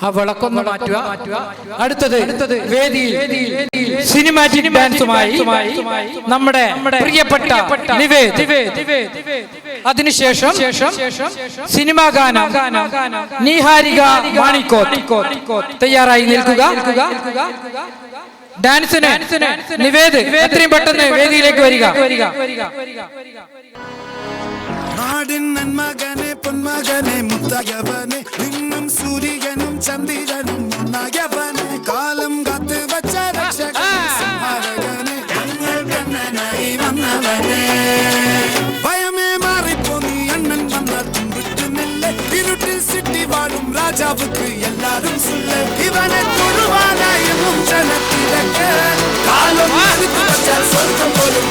ആ വിളക്കൊന്ന് മാറ്റുക. അടുത്തത് വേദിയിൽ സിനിമാറ്റിക് ഡാൻസുമായി നമ്മുടെ പ്രിയപ്പെട്ട നിവേദ്. അതിനുശേഷം സിനിമാ ഗാനം നിഹാരിക മാണിക്കോത്ത് തയ്യാറായി നിൽക്കുക. ഡാൻസിന് നിവേദ് എത്രയും പെട്ടെന്ന് വേദിയിലേക്ക് വരിക. നാടിൻ നന്മകനെ പൊന്മകനെ മുത്തകവനെ നിന്നും സൂര്യനും ചന്ദ്രനും ഒന്നായവനെ കാലം കാത്ത് വച്ച രക്ഷകനെ ഞങ്ങൾ കണ്ണനായി വന്നവനെ ഭയമേ മാറിപ്പോ നീ അണ്ണൻ വന്നാലും വിട്ടുന്നില്ല ഇരുട്ടിൽ സിറ്റി വാഴും രാജാവുക്ക് എല്ലാരും സുല്ല ഇവനെ തൊഴുവാനായും ജനത്തിരക്ക് കാലം കാത്ത് വച്ച സ്വർഗം പോലും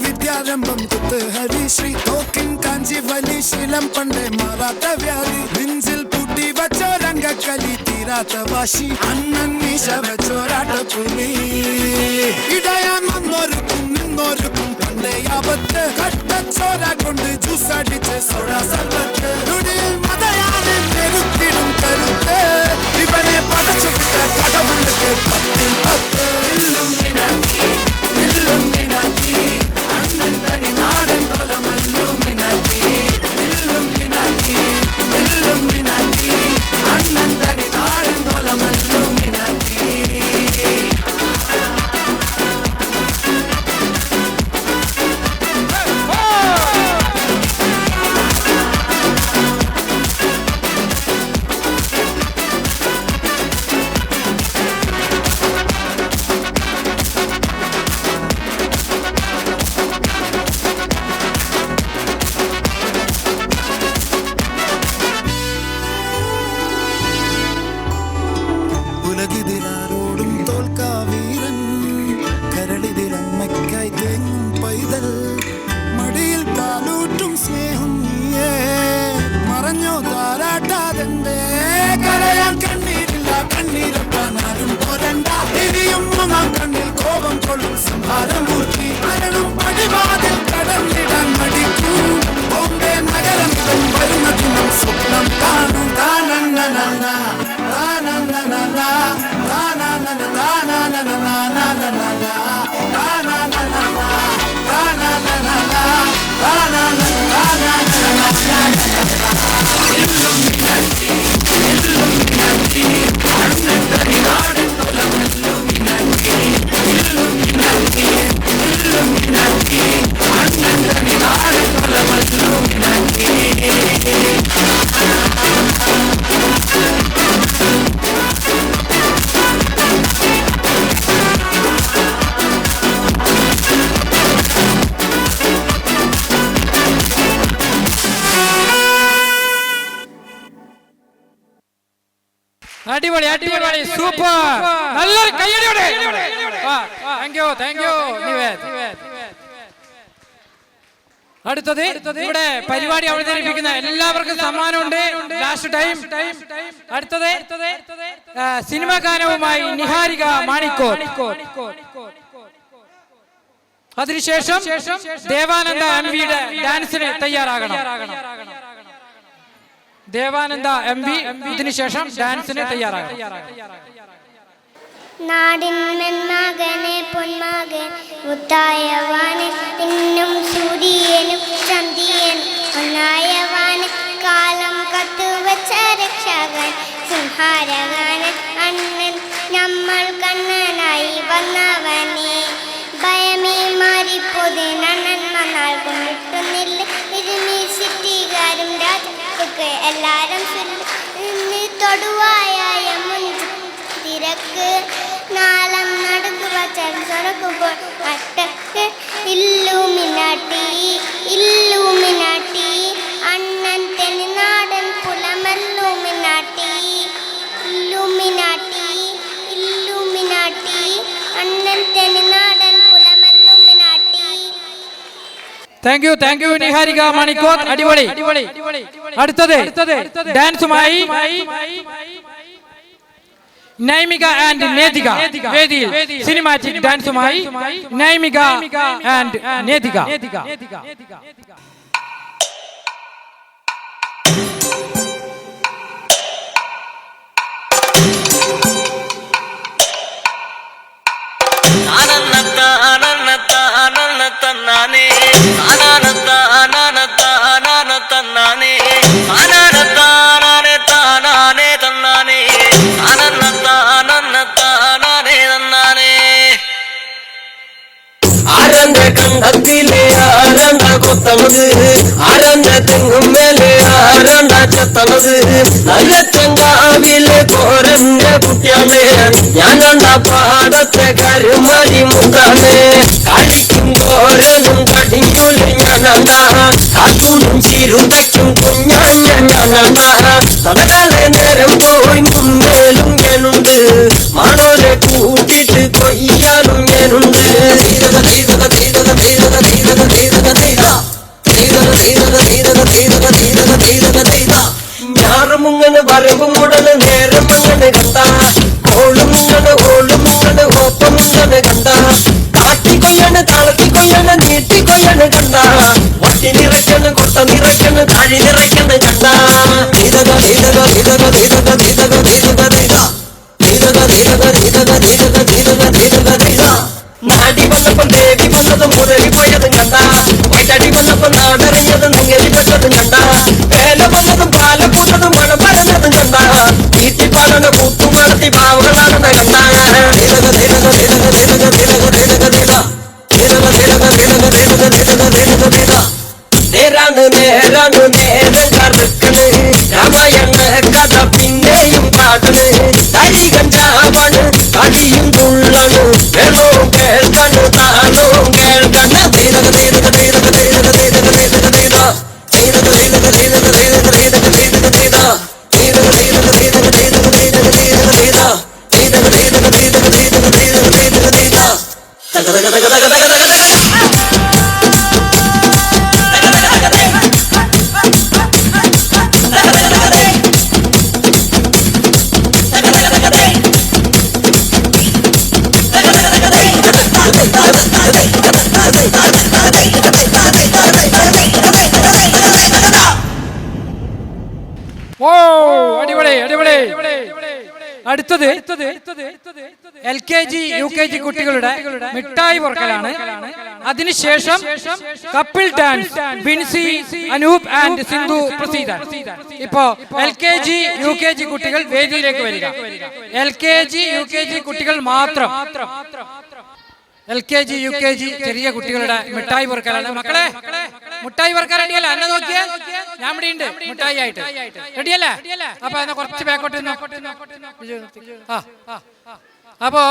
വിദ്യാരംഭം കുത്ത് ഹരിശ്രീ തോക്കിൻ കാഞ്ചി വലി ശീലം പണ്ടേ മാറാത്ത വ്യാധി നെഞ്ചിൽ പൂട്ടി വച്ചോ രംഗക്കലി തീരാത്ത വാശി അണ്ണൻ മീശ വെച്ചോരാട്ട പുലി ഇടയാൻ വന്നോർക്കും നിന്നോർക്കും പണ്ടേ ആപത്ത് കട്ടച്ചോര കൊണ്ട് ജ്യൂസ് അടിച്ച് സോഡ സർവത്ത് നുടിയിൽ മതയാനും പെരുത്തിടും കരുത്ത് ഇവനെ പടച്ചു വിട്ട കടവുണ്ട് 10 അടിപൊളി അടിപൊളി സൂപ്പർ നല്ലൊരു കയ്യടിയോടെ താങ്ക് യു നിവേദ്. അടുത്തത് ഇവിടെ പരിപാടി അവതരിപ്പിക്കുന്ന എല്ലാവർക്കും സമ്മാനമുണ്ട്. Last time. അടുത്തത് സിനിമാ ഗാനവുമായി നിഹാരിക മാണിക്കോത്ത്. അതിനുശേഷം ദേവാനന്ദ എംവിയുടെ ഡാൻസിന് തയ്യാറാകണം. ദേവാനന്ദ എംവി ഇതിനുശേഷം ഡാൻസിന് തയ്യാറാകണം. നാടിൻ മകനെ പൊന്മകൻ മുത്തായവാന് ഇന്നും സൂര്യനും ചന്ദ്രനും ഒന്നായവാന് കാലം കത്തുവച്ച രക്ഷകൻ സംഹാരകൻ അണ്ണൻ നമ്മൾ കണ്ണനായി വന്നവനെ ഭയമേ മാറിപ്പോതെ നണ്ണൻ വന്നാൽ കൊണ്ടിട്ടുന്നില്ല ഇരുമി സിറ്റികാരും രാജാക്ക് എല്ലാരും തൊടുവായ തിരക്ക് നാളം നടക്കുക ചരക്കുമ്പോൾ അട്ടക്ക് ഇല്ലുമിനാട്ടി അണ്ണൻ തെന്നിനാടൻ പുലമല്ലുമിനാട്ടി താങ്ക് യു നിഹാരിക മണിക്കോത്ത്. അടിപൊളി. അടുത്തത് ഡാൻസുമായി നൈമിക ആൻഡ് നേതിക വേദിയിൽ സിനിമാറ്റിക് ഡാൻസുമായി നൈമിക ആൻഡ് നേതിക. തന്നാനേ അനാനത്ത അനാനത്ത അനാനത്തന്നാനേ അനാനത്താനേ താനാനേ തന്നാനേ അനന്നത്ത അനന്നത്ത അനാനേ തന്നാനേ. ആരന്റെ കണ്ടത്തിലെ ആരണ്ട കൊത്തണത് ആരന്റെ തെങ്ങും മേലെ ആരണ്ട ചെത്തണത് നല്ല ചെങ്കാവിലെ കോരന്റെ കുട്ടിയാണ് ഞാൻ കണ്ട പാടത്തെ കരുമരി മുണ്ടാണ് കളിക്കും കോരനും കടിഞ്ഞൂലും ഞാനണ്ട കാത്തൂനും ചീരുതയ്ക്കും കുഞ്ഞാഞ്ഞ ഞാനണ്ട തടകളെ നേരം പോയി മുന്നേലും ഞാനുണ്ട് മാണോരെ കൂട്ടിട്ട് കൊയ്യാനും ഞാനുണ്ട്. ഞാറുമുങ്ങനെ വരവുമുടന് നേരം അങ്ങനെ കണ്ട ഓളുമുങ്ങനെ ഒപ്പമുങ്ങനെ കണ്ട കാട്ടിക്കൊയ്യാണ് താളത്തിക്കൊയ്യാണ് നീട്ടിക്കൊയ്യാണ് കണ്ട വട്ടി നിറയ്ക്കണ് കൊട്ട നിറയ്ക്കണ് താഴി നിറയ്ക്കണ് കണ്ട. നാടി വന്നപ്പം ദേവി വന്നതും മുരളി പോയതും കണ്ട വൈറ്റടി വന്നപ്പം നാടറിഞ്ഞതും നിങ്ങലിപ്പെട്ടതും കണ്ട വേല വന്നതും പാല പൂത്തതും മണം പറഞ്ഞതും കണ്ട വീട്ടിപ്പാടന കൂത്തുമണത്തി പാവകളാണെന്ന കണ്ട. നേരാണ് നേരം കറുക്കണ് രാമായണ കഥ പിന്നെയും പാടണ് തരി കഞ്ചാവാണ് കളിയും തുള്ളണ് വേണോ കേൾക്കണ് താനോ കേൾക്കണ്. അടുത്തത് LKG UKG കുട്ടികളുടെ മിഠായി പൊറുക്കലാണ്. അതിനുശേഷം couple dance Binsy Anoop and Sindhu Praseedan. ഇപ്പോ LKG UKG കുട്ടികൾ വേദിയിലേക്ക് വരിക. LKG UKG കുട്ടികൾ മാത്രം. LKG UKG ചെറിയ കുട്ടികളുടെ മിഠായി പൊറുക്കലാണ്. മക്കളെ മിഠായി പൊറുക്കാൻ റെഡിയല്ല? എന്നെ നോക്കിയാ ഞാൻ ഇവിടെ ഉണ്ട് മിഠായി ആയിട്ട്. റെഡിയല്ലേ? അപ്പൊ എന്നാ കുറച്ച് ബാക്കോട്ട് അപ്പോ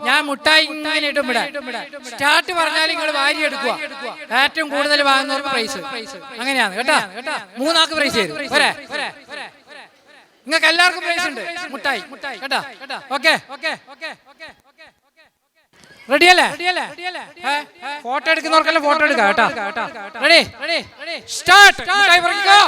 ഞാൻ മുട്ടായി ഇങ്ങനെ ഇട്ടും വിടാം. സ്റ്റാർട്ട് പറഞ്ഞാൽ നിങ്ങൾ വാരി എടുക്കുക. ഏറ്റവും കൂടുതൽ വാങ്ങുന്നവർക്ക് പ്രൈസ്. അങ്ങനെയാണ് കേട്ടാ. 3 ആൾക്ക് പ്രൈസ് തരും. നിങ്ങൾക്ക് എല്ലാവർക്കും പ്രൈസ് ഉണ്ട്. മുട്ടായി കേട്ടാ. ഓക്കെ റെഡിയല്ലേ? ഫോട്ടോ എടുക്കുന്നവർക്കെല്ലാം ഫോട്ടോ എടുക്കാം കേട്ടാ. Ready start. മുട്ടായി പറിക്കോ.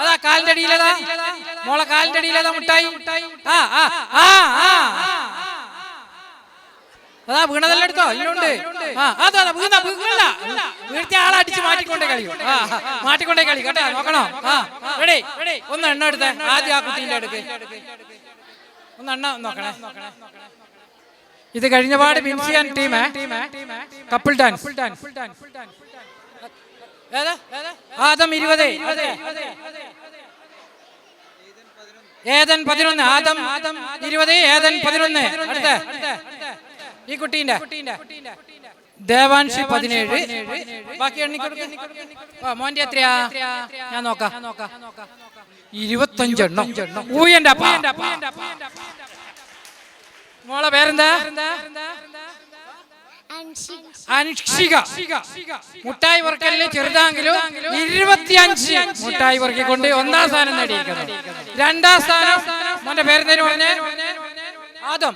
അതാ കാലിന്റെ അടിയിലതാ മോളെ കാലിന്റെ അടിയിലതാ മുട്ടായി. അതാ വീണതെല്ലാം എടുത്തോ? ഇല്ലുണ്ട്. അതാ വീഴ്ത്തിയ ആളെ അടിച്ച് മാറ്റിക്കൊണ്ടേ കളി. മാറ്റിക്കൊണ്ടേ കളി കേട്ടാ. നോക്കണോ? റെഡി ഒന്ന് എണ്ണ എടുത്തേ. ആദ്യം ആ കുട്ടീന്റെ അടുക്ക് ഒന്ന് എണ്ണ നോക്കണേ. ഇത് കഴിഞ്ഞ പാട് Binsi and team couple dance. Adam 20 Ethan 11. Adam 20 Ethan 11. അടുത്ത ഈ കുട്ടീന്റെ ദേവാൻഷി 17. ബാക്കി എണ്ണിക്കൊടുക്ക. മോന്റെ എത്രയാ? ഞാൻ നോക്കാം. 25 എണ്ണം. ഊയന്റെ അപ്പ. മോളെ പേരെന്താ? അനുഷ്ഠിക. മുട്ടായി വർക്കലിൽ ചെറുതാങ്കിലും 25 മുട്ടായി വർക്കിക്കൊണ്ട് 1ാം സ്ഥാനം നേടിയിരിക്കുന്നു. 2ാം സ്ഥാനം മോന്റെ പേരെന്തേലും പറഞ്ഞേ? ആദം.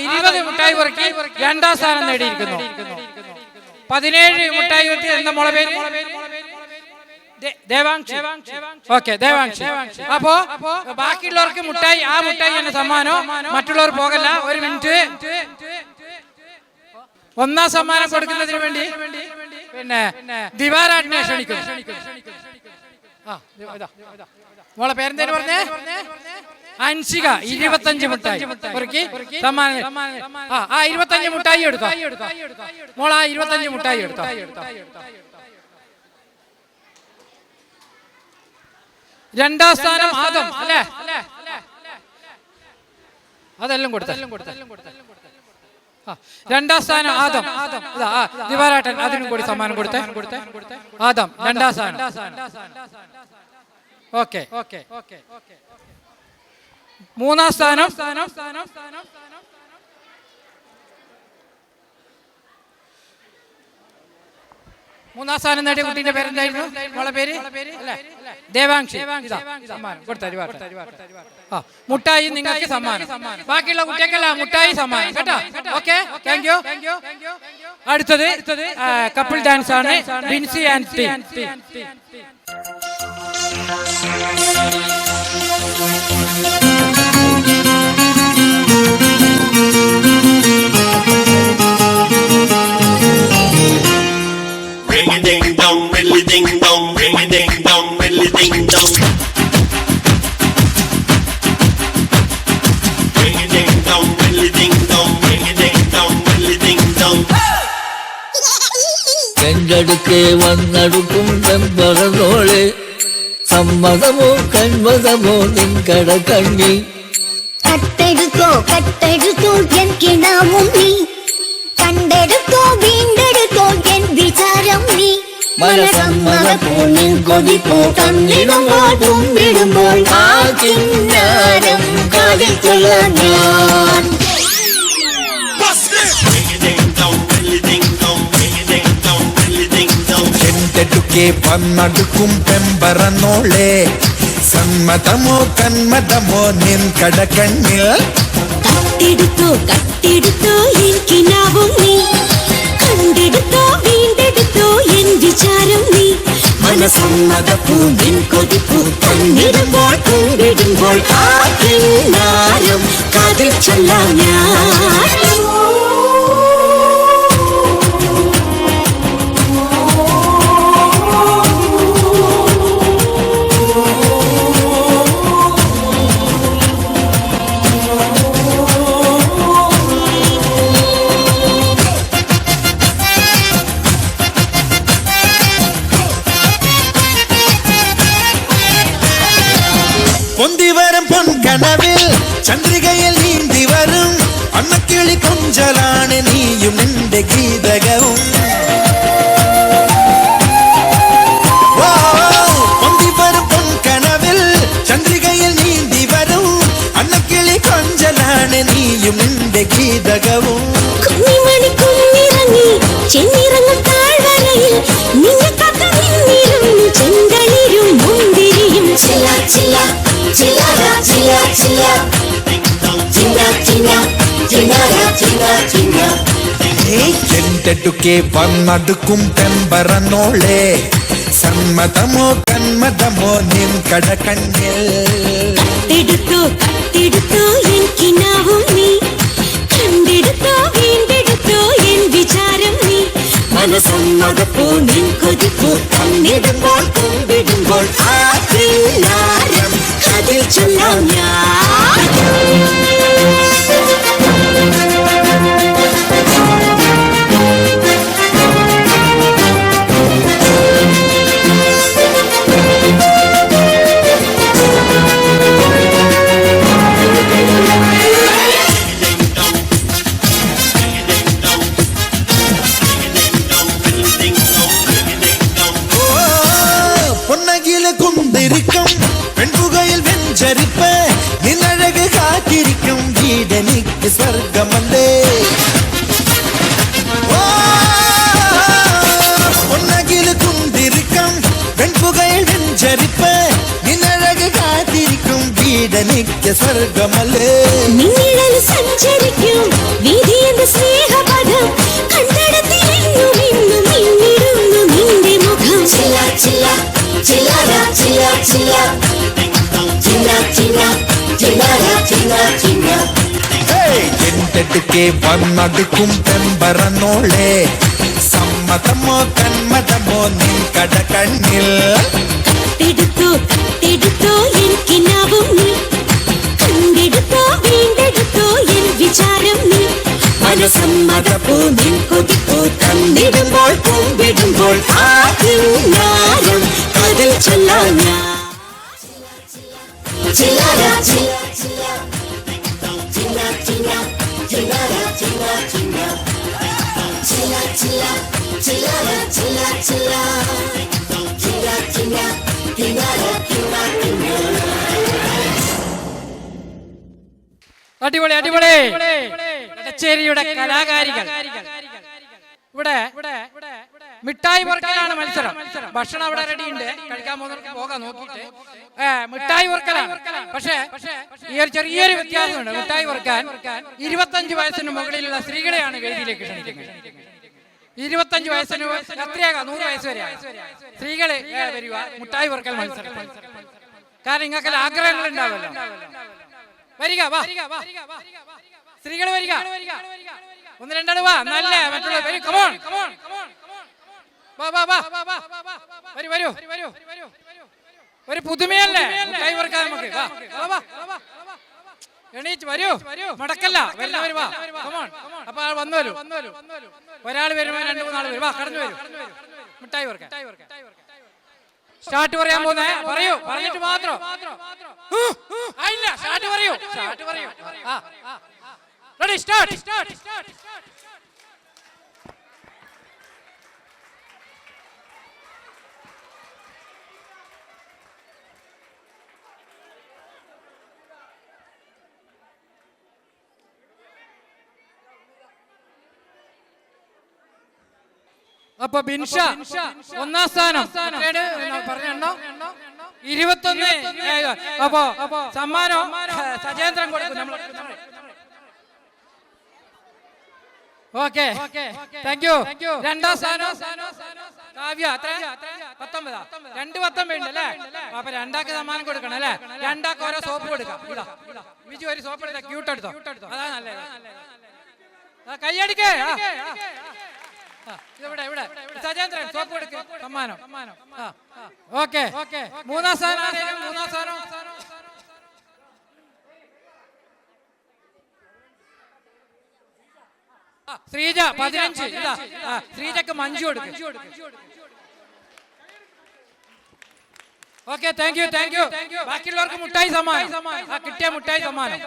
20 മുട്ടായി വർക്കി 2ാം സ്ഥാനം നേടിയിരിക്കുന്നു. 17 മുട്ടായി വർക്കി എന്താ മോളെ പേര്? ദേവാംശി. ഓക്കെ, ദേവാംശി. അപ്പോ ബാക്കിയുള്ളവർക്ക് മുട്ടായി, ആ മുട്ടായി എന്നെ സമ്മാനം, മറ്റുള്ളവർ പോകല്ല. ഒരു മിനിറ്റ്. 1ാം സമ്മാനം കൊടുക്കുന്നതിന് വേണ്ടി പിന്നെ ദിവാരാട്ടിനെ ക്ഷണിക്കുന്നു. മോളെ പേരെന്തേലും പറഞ്ഞേ? അൻസിക. 25 മുട്ടായി സമ്മാനം. 25 മുട്ടായി എടുത്തോ മോളെ. 25 മുട്ടായി എടുത്തോ. 2ാം സ്ഥാനം ആദം അല്ലേ? അതെല്ലാം കൊടുത്ത. 2ാം സ്ഥാനം ആദം. ദിവാരാട്ടൻ അതിനും കൂടി സമ്മാനം കൊടുത്തേ. ആദം 2ാം സ്ഥാനം. ഓക്കെ. 3ാം സ്ഥാനം 3ാം സ്ഥാനം നേടിയ കുട്ടീന്റെ പേരെന്തായിരുന്നു? മോളെ പേര് ദേവാംശി. മുട്ടായി നിങ്ങൾക്ക് സമ്മാനം. ബാക്കിയുള്ള കുട്ടികൾക്കല്ല മുട്ടായി സമ്മാനം കേട്ടോ. Okay, thank you. അടുത്തത് കപ്പിൾ ഡാൻസ് ആണ്. Binsi and team. Ring a ding dong, really ding dong, ring a ding dong, really ding dong. Ring a ding dong, really ding dong, ring a ding dong, really ding dong. കണ്ടടുക്കെ വന്നടുക്കും വെമ്പറന്നോളെ സമ്മതമോ കൺമതമോ നിൻകട കണ്ണി കട്ടെടുത്തോ N കിണാവും നീ കണ്ടെടുത്തോ വീണ്ടെടുത്തോ N വിചാരം നീ മനസമ്മതപ്പോ നിൻ കൊതിപ്പോ തന്നിടുമ്പോൾ തുമ്പിടുമ്പോൾ ആ കിന്നാരം കാതിച്ചുള്ള ഞാൻ. Ring a ding dong, really ding dong, ring a ding dong, really ding dong. എന്തെടുക്കെ വന്നടുക്കും പെമ്പറന്നോളെ സമ്മതമോ കന്മതമോ നിൻ കടക്കണ്ണിൽ കട്ടെടുത്തോ N കിനാവും നീ കണ്ടെടുത്തോ വീണ്ടെടുത്തോ എൻ വിചാരം നീ മനസമ്മതപ്പൂ നിൻ കൊതിപ്പൂ തന്നിടുമ്പോൾ തുമ്പിടുമ്പോൾ ആ കിന്നാരം കാതിൽ ചൊല്ലാം ഞാൻ. പൊന്തിവരും പൊൻകനവിൽ ചന്ദ്രികയിൽ നീന്തി വരും അന്നക്കിളി കൊഞ്ചലാണ് നീയും നിന്റെ ഗീതകവും. പൊന്തിവരും പൊൻകനവിൽ ചന്ദ്രികയിൽ നീന്തി വരും അന്നക്കിളി കൊഞ്ചലാണ് നീയും നിന്റെ ഗീതകവും. കുഞ്ഞിമണി കുഞ്ഞിറങ്ങി ചെന്നിറങ്ങും താഴ്വരയിൽ നിന്നെ കാത്തു നിന്നിരുന്നു ചെന്തളിരും മുന്തിരിയും ചില ചില ചില്ലറ ചില ചില ചിന്ന ചിന്ന ചിന്നറ ചിന്ന ചിന്ന. എന്തെടുക്കെ വന്നടുക്കും പെമ്പറന്നോളെ സമ്മതമോ കന്മതമോ നിൻ കടക്കണ്ണിൽ കട്ടെടുത്തോ എൻ കിനാവും നീ കണ്ടെടുത്തോ വീണ്ടെടുത്തോ എൻ വിചാരം നീ മനസമ്മതപ്പോ നിൻ കൊതിപ്പോ തന്നിടുമ്പോൾ തുമ്പിടുമ്പോൾ ആ കിന്നാരം കാതിൽ ചൊല്ലാം ഞാൻ. பொன்னகில குந்திருக்கும் பெண்புகையில் வெஞ்சரிப்ப நின்னழகு காத்திருக்கும் வீடனிக்கு சொர்க்கமல்லே. വീടെനിക്ക് സ്വർഗമല്ലേ നിന്നിഴൽ സഞ്ചരിക്കും വീതിയെന്ന സ്നേഹപദം കണ്ടെടുത്തിരുന്നും ഇന്നും മിന്നിടുന്നു നിന്റെ മുഖം ചില ചില ചില്ലറ ചില ചില ചില ചില ചില്ലറ ചില ചില എന്റെടുക്കെ വന്നടുക്കും പെമ്പറന്നോളെ സമ്മതമോ കന്മതമോ നിൻ കടകണ്ണിൽ കത്തെടുത്തോ കത്തെടുത്തോ എനിക്കിനാവും നീ കണ്ടെടുത്തോ വീണ്ടെടുത്തോ എൻ വിചാരം നീ മനസമ്മതപ്പൂ നിൻ കൊതിപ്പൂ തന്നിടുമ്പോൾ പൂവിടുമ്പോൾ ആദ്യം ഞാനും അതിൽ ചൊല്ലാം ഞാൻ ചില്ലറ ചില ചില ചില ചില ചില്ലറ ചില ചില ചില ചില ചില്ലറ ചില ചില ചില ചില ചില്ലറ ചില ചില അടിപൊളി അടിപൊളി കടച്ചേരിയുടെ കലാകാരികൾ ഇവിടെ മിഠായി വർക്കലാണ് മത്സരം. ഭക്ഷണം അവിടെ റെഡി ഉണ്ട്, കഴിക്കാൻ പോകുന്നവർക്ക് പോകാൻ നോക്കിയിട്ട് മിഠായി വർക്കലാണ്. പക്ഷേ ഈ ഒരു ചെറിയൊരു വ്യത്യാസമുണ്ട്. മിഠായി വർക്കാൻ 25 വയസ്സിന് മുകളിലുള്ള സ്ത്രീകളെയാണ് വേദിയിലേക്ക് ക്ഷണിക്കുന്നത്. 25 വയസ്സിന് എത്രയാകാം, 100 വയസ്സ് വരെ സ്ത്രീകള് വരിക മിഠായി വർക്കൽ മത്സരം. കാരണം ഇങ്ങനെയൊക്കെ ആഗ്രഹങ്ങൾ ഉണ്ടാവല്ലോ. വരിക, വാ സ്ത്രീകൾ വരിക, ഒന്ന് രണ്ടാണ് വാ, നല്ല മറ്റുള്ള വരൂ ഒരു പുതുമയല്ലേ മിഠായി വർക്കാൻ നമുക്ക്. എണീച്ച് വരൂ, മടക്കല്ല, വരുന്നവര് വാ. അപ്പൊ വന്നു വരൂ, ഒരാൾ വരുമ്പോ 2-3 ആൾ വരും. വാ, കടന്നു വരൂ, മിഠായി വർക്കാൻ. സ്റ്റാർട്ട് പറയാൻ പോകുന്നേ, പറയൂ, പറഞ്ഞിട്ട് മാത്രം. ആയില്ല, സ്റ്റാർട്ട് പറയൂ. Ready, start. അപ്പൊ ബിൻഷ 1ാം സ്ഥാനം, പറഞ്ഞോ 21. അപ്പൊ സമ്മാനം സജേന്ദ്രൻ കൊടുക്കും. Okay, thank U. 2ാം സ്ഥാനം കാവ്യ, 19. 2 ഉണ്ടല്ലേ? അപ്പൊ 2ആൾക്ക് സമ്മാനം കൊടുക്കണം അല്ലേ? 2ആൾക്ക് ഓരോ സോപ്പ് കൊടുക്കാം. ബിജു ഒരു സോപ്പ് എടുത്താ, ക്യൂട്ട് എടുത്തോ, അതാ നല്ലത്. കൈയടിക്കേ. ഇവിടെ സജേന്ദ്രൻ സോപ്പ് കൊടുക്കും, സമ്മാനം. ഓക്കെ, 3ാം സ്ഥാനം. 3ാം സ്ഥാനം ശ്രീജ 15. ശ്രീജക്ക് മഞ്ജു കൊടുക്കും. Okay, thank you. ബാക്കിയുള്ളവർക്ക് മുട്ടായി സമ്മാനം. കിട്ടിയ മുട്ടായി സമ്മാനം.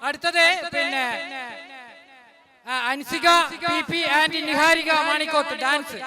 അടുത്തത് പിന്നെ Ansika PP and Niharika Manikoth dance.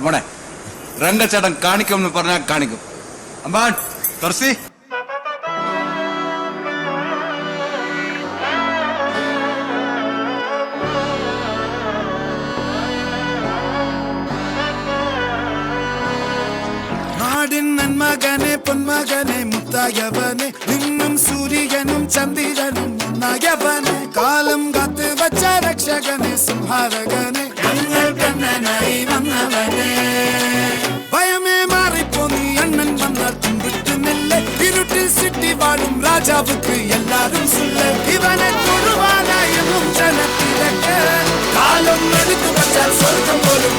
മോനെ രംഗച്ചേട്ടൻ കാണിക്കും എന്ന് പറഞ്ഞാൽ കാണിക്കും. അമ്പാൻ തുറസി മരുമകനെ മുത്തായവനെ നിന്നും സൂര്യനും ചന്ദ്രനും ഒന്നായവനെ കാലം കാത്ത് വച്ച രക്ഷകനെ സംഹാരകനെ ഞങ്ങൾ കണ്ണനായി വന്നവനെ ഭയമേ മാറിപ്പോ നീ അണ്ണൻ വന്നാൽ തുമ്പിട്ടുന്നില്ല ഇരുട്ടിൽ സിറ്റി വാഴും രാജാവുക്ക് എല്ലാരും സുല്ല ഇവനെ തൊഴുവാനായും ജനത്തിരക്ക് കാലം എടുത്തു വച്ചാൽ സ്വർഗം പോലും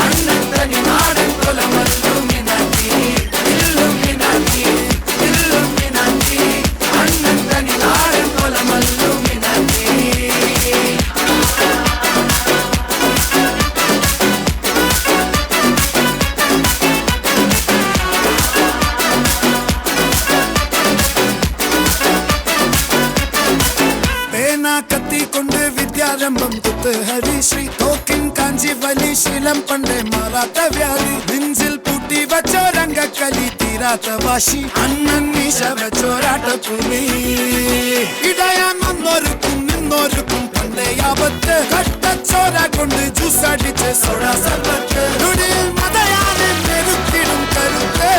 അണ്ണൻ തനി നാടൻ കൊലമല്ലുമിനാക്കി അണ്ണൻ തനി നാടൻ കൊലമല്ലുമിനാക്കി കത്തിക്കൊണ്ട് വിദ്യാരംഭം കുത്ത് ഹരിശ്രീ തോക്കിൻ കാഞ്ചി വലി ശീലം പണ്ടേ മാറാത്ത വ്യാധി നെഞ്ചിൽ പൂട്ടി വച്ചോരംഗക്കലി തീരാത്ത വാശി അണ്ണൻ മീശ വെച്ചോരാട്ടപ്പുലി ഇടയാൻ വന്നോർക്കും നിന്നോർക്കും പണ്ടേ ആപത്ത് കട്ടച്ചോര കൊണ്ട് ജ്യൂസ് അടിച്ച് സോഡ സർബത്ത് മതയാനെ പെരുത്തിടും കരുത്ത്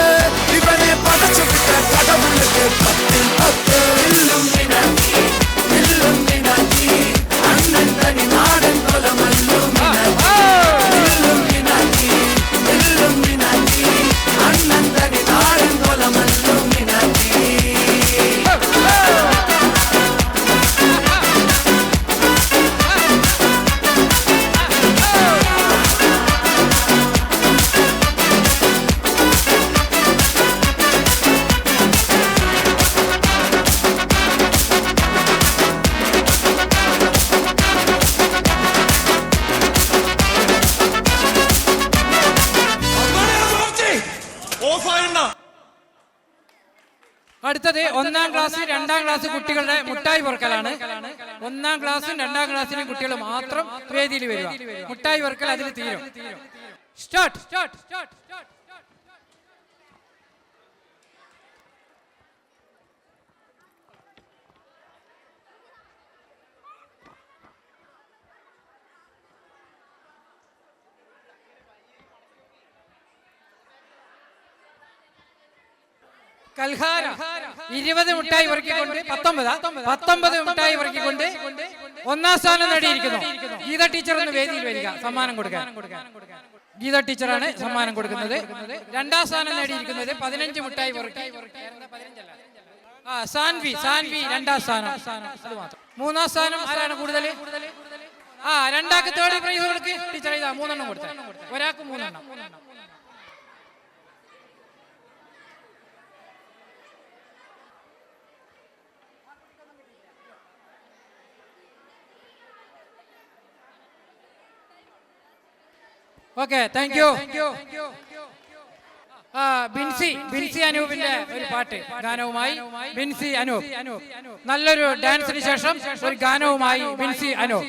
ഇവനെ പടച്ചു വിട്ട കടവുള്ളത് 10 അണ്ണൻ തനി നാടൻ കൊലമല്ലുമിനാക്കി അണ്ണൻ തനി നാടൻ കൊലമല്ലുമിനാക്കി അടുത്തത് 1ാം ക്ലാസ് 2ാം ക്ലാസ് കുട്ടികളുടെ മുട്ടായി പെറുക്കലാണ്. 1ാം ക്ലാസ്സും 2ാം ക്ലാസ്സിലും കുട്ടികൾ മാത്രം വേദിയിൽ വരിക. മുട്ടായി പെറുക്കൽ അതിൽ തീരും. സ്റ്റാർട്ട്. കൽഹാര 20 മുട്ടായി പെറുക്കിക്കൊണ്ട് 19 മുട്ടായി പെറുക്കിക്കൊണ്ട് 1ാം സ്ഥാനം നേടിയിരിക്കുന്നു. ഗീത ടീച്ചർ ഒന്ന് വേദിയിൽ വരിക സമ്മാനം കൊടുക്കാൻ. ഗീത ടീച്ചറാണ് സമ്മാനം കൊടുക്കുന്നത്. 2ാം സ്ഥാനം നേടിയിരിക്കുന്നത് 15 മുട്ടായി പെറുക്കി. സാൻവി 2ാം സ്ഥാനം. 3ാം സ്ഥാനം ആരാണ് കൂടുതൽ? 2ആൾക്ക് 3rd പ്രൈസ് കൊടുക്ക് ടീച്ചർ. ഇതാ 3 എണ്ണം കൊടുത്ത ഒരാൾക്ക് 3 എണ്ണം. Okay, thank you. ബിൻസി അനൂപിന്റെ ഒരു പാട്ട് ഗാനവുമായി ബിൻസി അനൂപ്. നല്ലൊരു ഡാൻസിന് ശേഷം ഒരു ഗാനവുമായി ബിൻസി അനൂപ്.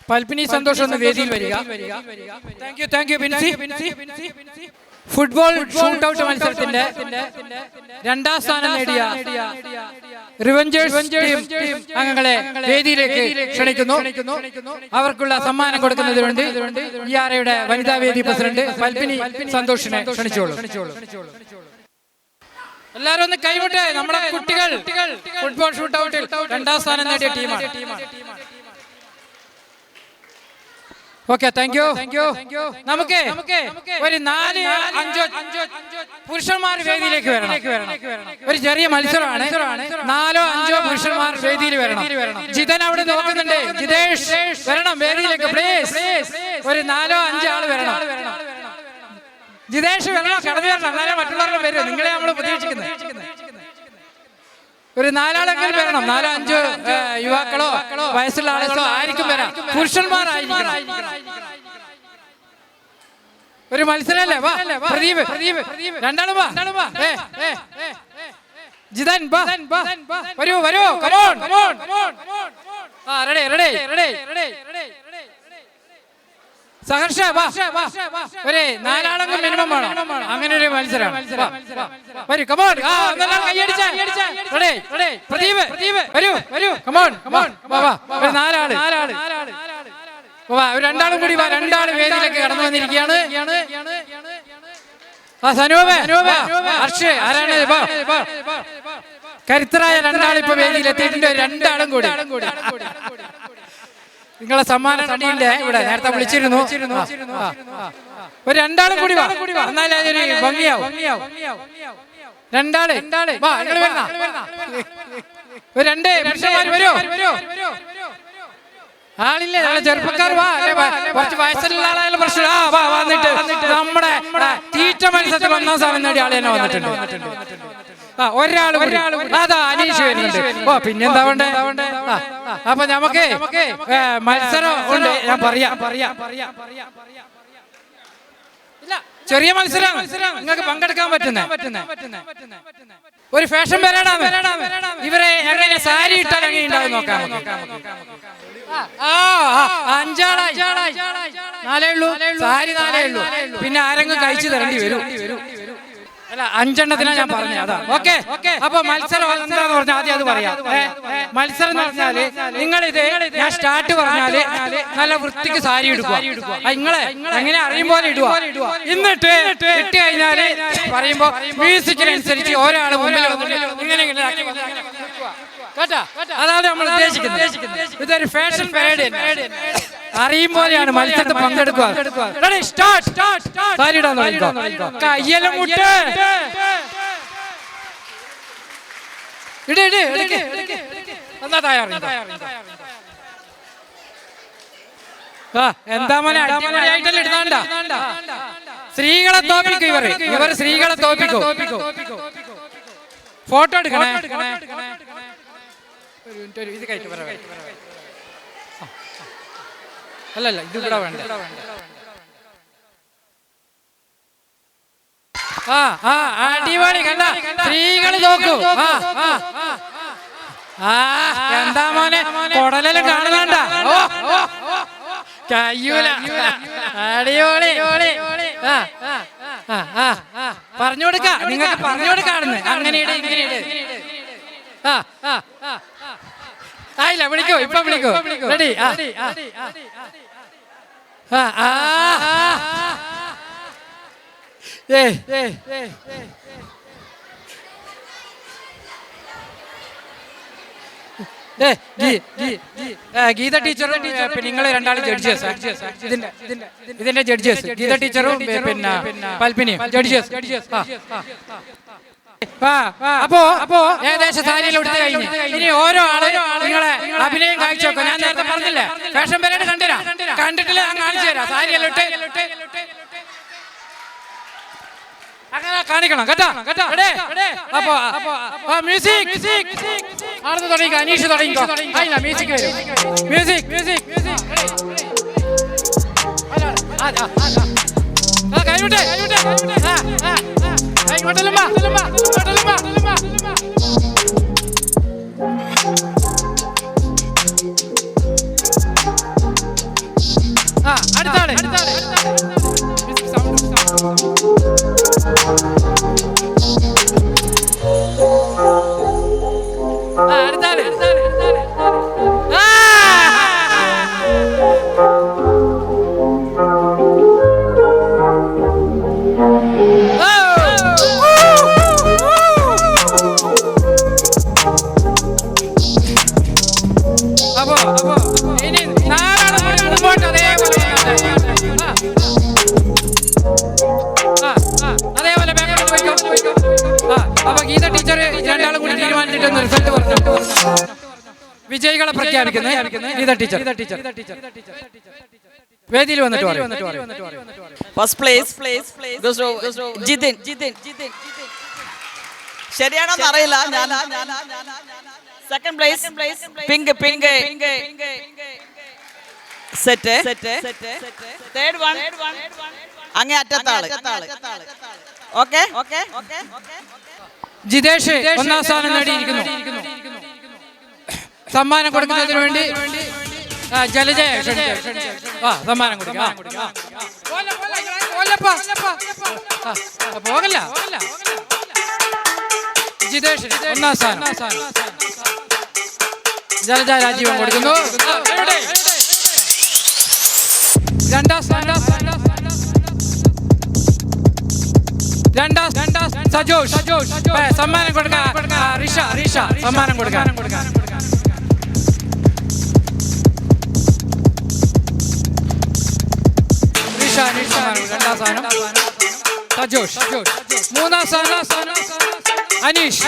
പൽപ്പിനി സന്തോഷം ഒന്ന് വേദിയിൽ വരിക. Thank you Binsi. Football shootout മത്സരത്തിന്റെ 2ാം സ്ഥാനം നേടിയ റിവഞ്ചേഴ്സ് ടീം അംഗങ്ങളെ വേദിയിലേക്ക് ക്ഷണിക്കുന്നു. അവർക്കുള്ള സമ്മാനം കൊടുക്കുന്നതിന് വേണ്ടി ഇയാറയുടെ വനിതാ വേദി പ്രസിഡന്റ് പൽപ്പിനി സന്തോഷിനെ ക്ഷണിച്ചോളൂ. എല്ലാരും ഒന്ന് കൈവിട്ടെ. നമ്മുടെ കുട്ടികൾ ഫുട്ബോൾ ഷൂട്ടൌട്ടിൽ 2ാം സ്ഥാനം നേടിയ ടീമാണ്. Okay, thank U. നമുക്ക് ഒരു 4-5 പുരുഷന്മാർ വേദിയിലേക്ക് വരണം. ഒരു ചെറിയ മത്സരമാണ്. 4-5 പുരുഷന്മാർ വേദിയിൽ വരണം. ജിതൻ അവിടെ നോക്കുന്നുണ്ട്. ജിതേഷ് വരണം വേദിയിലേക്ക് പ്ലീസ്. ഒരു 4-5 ആള് വരണം. ജിതേഷ് വരണം, കടന്നു വരണം. എന്നാലേ മറ്റുള്ളവരുടെ പേര് നിങ്ങളെ നമ്മൾ പ്രതീക്ഷിക്കുന്നത്. ഒരു 4 ആളെങ്കിലും വരണം. 4-5 യുവാക്കളോ വയസ്സുള്ള ആളുകളോ ആയിരിക്കും വരാം. പുരുഷന്മാരായിരിക്കണം. ഒരു മത്സരല്ലേ? വാ പ്രദീപ്, 2 ആളും വാ. ജിതൻ വരൂ. റെഡി. സഹർഷ വാ. ഒരു 4 ആളെങ്കിലും മിനിമം വേണം. അങ്ങനെ ഒരു മത്സരം വരൂ. കമോൺ, കൈയടിച്ചേ. പ്രദീപ് വരൂ. കമോൺ. ഒരു 4 ആള്. ഒരു 2 ആളും കൂടി വാ. 2 ആള് വേദിയിലേക്ക് കടന്നു വന്നിരിക്കുകയാണ്. സനൂപ്, ഹർഷ്, ആരാണ്? കരുത്തരായ 2 ആൾ ഇപ്പൊ വേദിയിലെത്തിയിട്ടുണ്ട്. 2 ആളും കൂടി. നിങ്ങളെ സമ്മാനം നടിയുണ്ട് ഇവിടെ, നേരത്തെ വിളിച്ചിരുന്നു. ഒരു 2 ആളും കൂടി വാ. എന്നാലേ അതൊരു ഭംഗിയാവും. 2 ആള് വാ. നിങ്ങൾ വരണം. ഒരു 2 പുരുഷന്മാർ വരൂ. ആളില്ലേ? നല്ല ചെറുപ്പക്കാർ വാ. കുറച്ച് വയസ്സുള്ള ആളായാലും പ്രശ്നം. വന്നിട്ട് നമ്മുടെ തീറ്റ മത്സരത്തിൽ 1ാം സ്ഥാനം നേടിയ ആൾ തന്നെ വന്നിട്ടുണ്ട്. ഒരാള് അതാ അനീഷ് വരുന്നുണ്ട്. പിന്നെന്താ വേണ്ടേ? അപ്പൊ നമുക്ക് മത്സരം ഉണ്ട്. ഞാൻ പറയാം. ചെറിയ മത്സരം നിങ്ങൾക്ക് പങ്കെടുക്കാൻ പറ്റുന്ന ഒരു ഫാഷൻ പരേഡാണ്. ഇവരെ എങ്ങനെ സാരി ഇട്ടാൽ എങ്ങനെ ഉണ്ടാവും നോക്കാം. 5 ആളായി. 4 ഉള്ളൂ. സാരി 4 ഉള്ളൂ. പിന്നെ ആരെങ്കിലും കഴിച്ചു തരേണ്ടി വരും. അല്ല, 5 എണ്ണത്തിനാണ് ഞാൻ പറഞ്ഞത്. അതാ ഓക്കെ. അപ്പൊ മത്സരം എന്താന്ന് പറഞ്ഞാൽ ആദ്യം അത് പറയാം. മത്സരം എന്ന് പറഞ്ഞാല് നിങ്ങളിത് ഞാൻ സ്റ്റാർട്ട് പറഞ്ഞാല് നല്ല വൃത്തിക്ക് സാരി എടുക്കുക. നിങ്ങളെ എങ്ങനെ അറിയും പോലെ ഇടുക. എന്നിട്ട് ഇട്ട് കഴിഞ്ഞാല് പറയുമ്പോ മ്യൂസിക്കിനനുസരിച്ച് ഒരാള് മുമ്പിൽ വന്നിട്ട് ഇങ്ങനെ കേട്ടാ. അതാണ് നമ്മൾ ഉദ്ദേശിക്കുന്നത്. ഇതൊരു ഫാഷൻ പരേഡ്. അറിയും പോലെയാണ് മത്സരത്തിൽ പങ്കെടുക്കുക. സാരി ഇടാൻ തുടങ്ങിക്കോ. കയ്യെല്ലാം മുട്ട് എന്നാ തയ്യാറി. എന്താ മോനെ അടിപൊളിയായിട്ടല്ലേ ഇടുന്നാണ്ട. സ്ത്രീകളെ തോപ്പിക്കും ഇവർ സ്ത്രീകളെ തോപ്പിക്കും. ഫോട്ടോ എടുക്കണേ. ഇത് കയറ്റി വരാം. അല്ലല്ല, ഇത് ഇവിടെ വേണ്ട. അടിപൊളി. കണ്ട, സ്ത്രീകള് നോക്കൂ. എന്താ മോനെ കൊടലെല്ലാം കാണുന്നുണ്ട. കയ്യൂല. അടിപൊളി. പറഞ്ഞു കൊടുക്ക. നിങ്ങൾക്ക് പറഞ്ഞു കൊടുക്കാണെന്ന്. അങ്ങനെ ഇട്, ഇങ്ങനെ ഇട്. ആയില്ല, വിളിക്കോ. ഇപ്പൊ വിളിക്കോ. റെഡി. ഗീത ടീച്ചറും നിങ്ങൾ 2 ആള് ജഡ്ജസ്. ഇതിന്റെ ജഡ്ജസ് ഗീത ടീച്ചറും പിന്നെ പൽപ്പിനിയും ജഡ്ജസ്. അപ്പോ ഏകദേശം സാരിയിൽ എടുത്തു കഴിഞ്ഞു. ഇനി ഓരോ ആള് നിങ്ങളെ അഭിനയം കാണിച്ചു നോക്കാം. ഞാൻ നേരത്തെ പറഞ്ഞില്ലേ ഫാഷൻ പരേഡ് കണ്ടിട്ടില്ല. ഞാൻ കാണിച്ചു തരാം. സാരിയെല്ലാം ഇട്ട് അങ്ങനെ കാണിക്കണം കേട്ടോ. അപ്പൊ മ്യൂസിക് ആർന്ന് തുടങ്ങിക്കോ. അനീഷ് തുടങ്ങിക്കോ. അല്ല, മ്യൂസിക് വരും. മ്യൂസിക് കഴിഞ്ഞോട്ടെ. അടുത്താളെ ഇനി നാലാളെ മുമ്പോട്ട് അതേപോലെ അതേപോലെ ബാങ്കോട്ട് പോയിക്കോ. അപ്പൊ ഗീത ടീച്ചർ രണ്ടാളും കൂടി തീരുമാനിച്ചിട്ടൊന്ന് റിസൾട്ട് പറഞ്ഞു. വിജയികളെ പ്രഖ്യാപിക്കുന്നത് ഗീത ടീച്ചർ വേദിയിൽ വന്നിട്ട് പറയും. First place Jithin. ശരിയാണോന്ന് അറിയില്ല. Second place pink set. Third one അങ്ങേ അറ്റത്താള്. ഓക്കെ ജിതേഷ് ഒന്നാം സ്ഥാനം നേടിയിരിക്കുന്നു. സമ്മാനം കൊടുക്കുന്നതിന് വേണ്ടി ജലജ സമ്മാനം കൊടുക്കാം. പോകല്ല. ജിതേഷ് ഒന്നാം സ്ഥാനം. ജലജ രാജീവൻ കൊടുക്കുന്നു. രണ്ടാം സ്ഥാനം സജോഷ്. സമ്മാനം കൊടുക്കാം. റിഷ സമ്മാനം കൊടുക്കാം. രണ്ടാം സ്ഥാനം സജോഷ്. മൂന്നാം സ്ഥാനം അനീഷ്.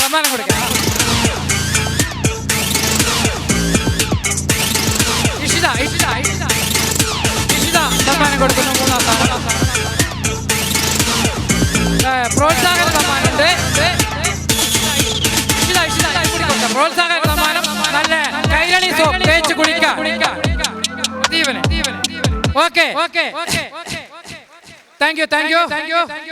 സമ്മാനം കൊടുക്കാം. ഇഷിത സമ്മാനം കൊടുക്കുന്നു. മൂന്നാം സ്ഥാനം. പ്രോത്സാഹന സമ്മാനമുണ്ട്. പ്രോത്സാഹന സമ്മാനം നല്ല കൈരളി സോപ്പ് തേച്ച് കുടിക്കാം. Okay thank U.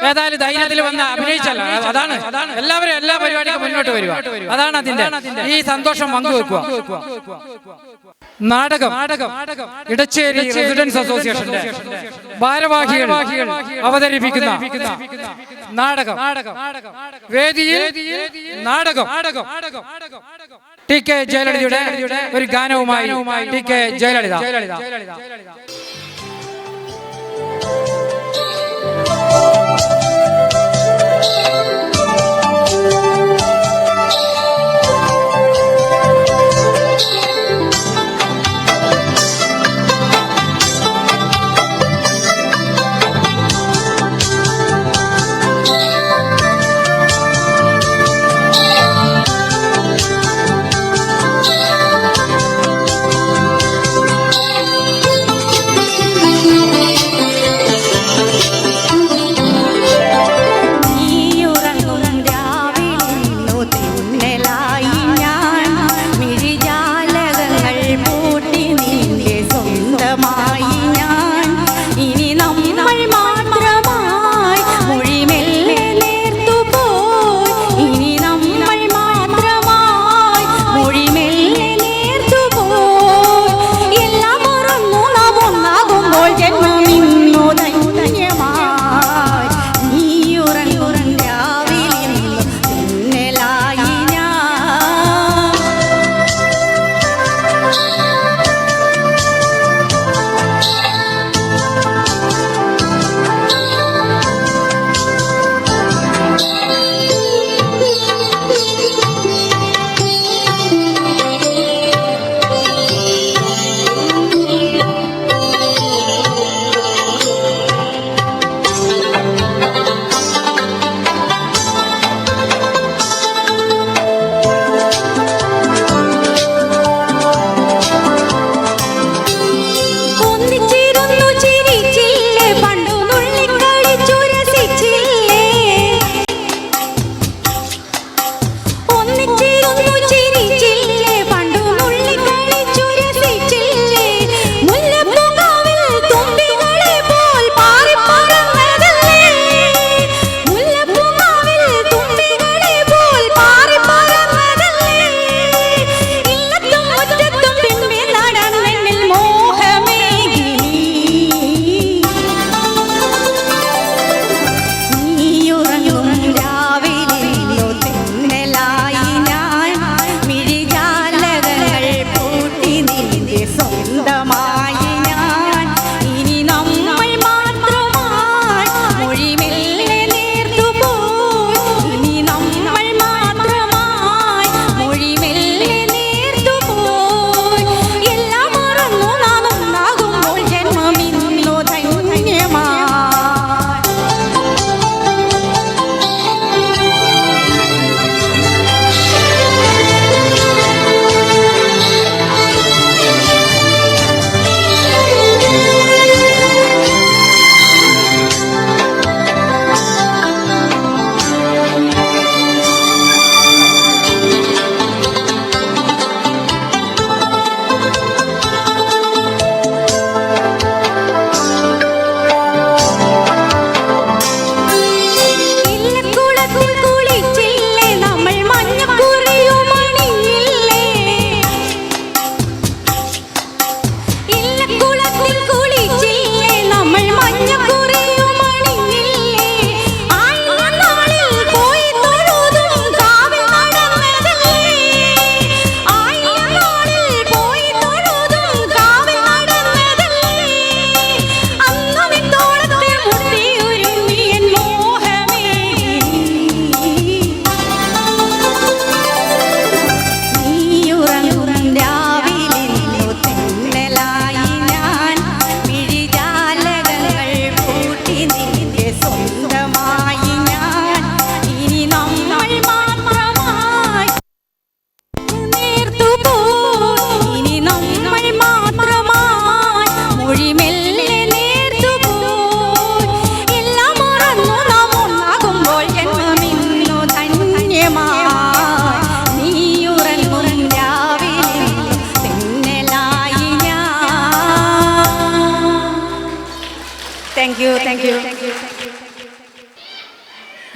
ഏതായാലും ധൈര്യത്തിൽ വന്ന് അഭിനയിച്ചല്ലോ. അതാണ് എല്ലാവരും എല്ലാ പരിപാടിക്കും മുന്നോട്ട് വരിക. അതാണ് അതിന്റെ ഈ സന്തോഷം പങ്കുവെക്കുക. നാടകം ഇടച്ചേരി റെസിഡൻസ് അസോസിയേഷന്റെ ഭാരവാഹികൾ അവതരിപ്പിക്കുന്ന നാടകം വേദിയിൽ നാടകം ടി കെ ജയലളിതയുടെ ഒരു ഗാനവുമായി T K Jayalalitha.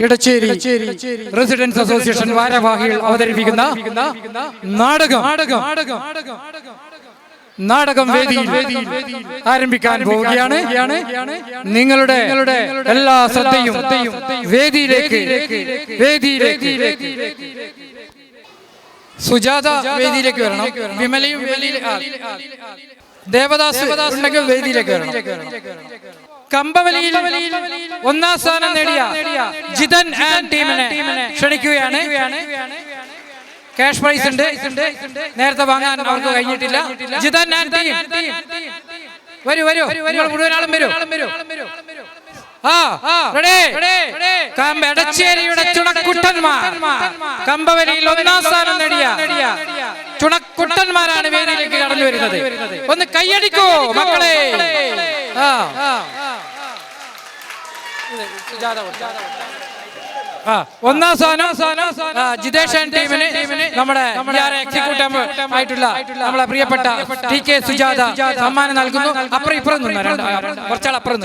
Edachery residence association ഭാരവാഹികൾ അവതരിപ്പിക്കുന്ന നാടകം വേദിയിൽ ആരംഭിക്കാൻ പോവുകയാണ്. നിങ്ങളുടെ എല്ലാ ശ്രദ്ധയും വേദിയിലേക്ക് സുജാത വേദിയിലേക്ക് വരണം. വിമലയും ദേവദാസ് ഉണ്ടെങ്കിൽ വേദിയിലേക്ക് വരണം. കമ്പവലിയിൽ ഒന്നാം സ്ഥാനം നേടിയ ജിതൻ ആൻഡ് ടീമിനെ ക്ഷണിക്കുകയാണ്. ക്യാഷ് പ്രൈസ് ഉണ്ട്, നേരത്തെ വാങ്ങാൻ അവർക്ക് കഴിഞ്ഞിട്ടില്ല. ജിതൻ ആൻഡ് ടീം വരൂ മുഴുവനാളും വരൂ. എടച്ചേരിയുടെ ചുണക്കുട്ടന്മാർ, കമ്പവലിയിൽ ഒന്നാം സ്ഥാനം നേടിയ ചുണക്കുട്ടന്മാരാണ് വേദിയിലേക്ക് കടന്നു വരുന്നത്. ഒന്ന് കൈയടിക്കൂ മക്കളെ. ഒന്നാം സ്ഥാനം ജിതേഷ് ടീമിന് നമ്മുടെ എക്സിക്യൂട്ടീവ് ആയിട്ടുള്ള നമ്മളെ പ്രിയപ്പെട്ട TK സുജാത സമ്മാനം നൽകുന്നു. അപ്പുറം ഇപ്പുറം കുറച്ചാൾ അപ്പുറം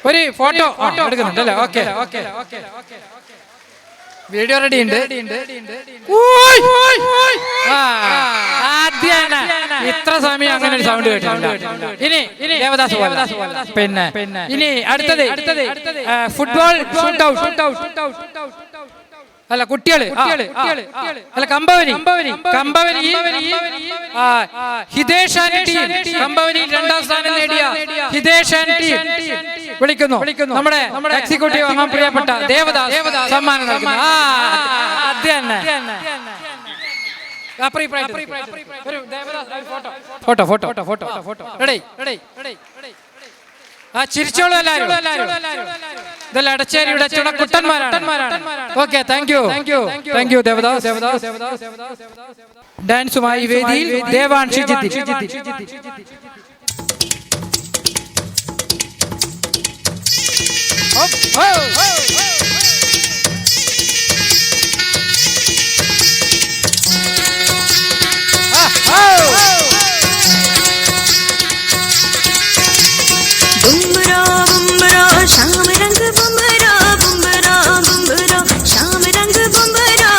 ഒരു ഫോട്ടോ എടുക്കുന്നുണ്ടല്ലേ? ഓക്കെ വീഡിയോ റെഡി ഉണ്ട്. ആദ്യാണ് ഇത്ര സമയം അങ്ങനെ ഒരു സൗണ്ട് കേട്ടിട്ടുണ്ട്. ഇനി ദേവദാസ് പിന്നെ ഇനി അടുത്തത് ഫുട്ബോൾ ഷൂട്ട് ഔട്ട്. അല്ല കുട്ടികള് അല്ല കമ്പവലി ഹിതേഷ് ആൻഡ് ടീം. കമ്പവലി രണ്ടാം സ്ഥാനം നേടിയ ഹിതേഷ് ആൻഡ് ടീം വിളിക്കുന്നു. നമ്മുടെ എക്സിക്യൂട്ടീവ് അംഗം പ്രിയപ്പെട്ട ദേവദാസ് സമ്മാനം നൽകുന്നു. ചിരിച്ചോളൂ എല്ലാവരും. ഇതെല്ലാം എടച്ചേരിയുടെ ചുണക്കുട്ടന്മാരാണ്. Okay, thank you Devadas. ഡാൻസുമായി വേദിയിൽ ദേവാൻഷി ജിത്തി. शाम रंग बुमरा बुमरा बुमरा शाम रंग बुमरा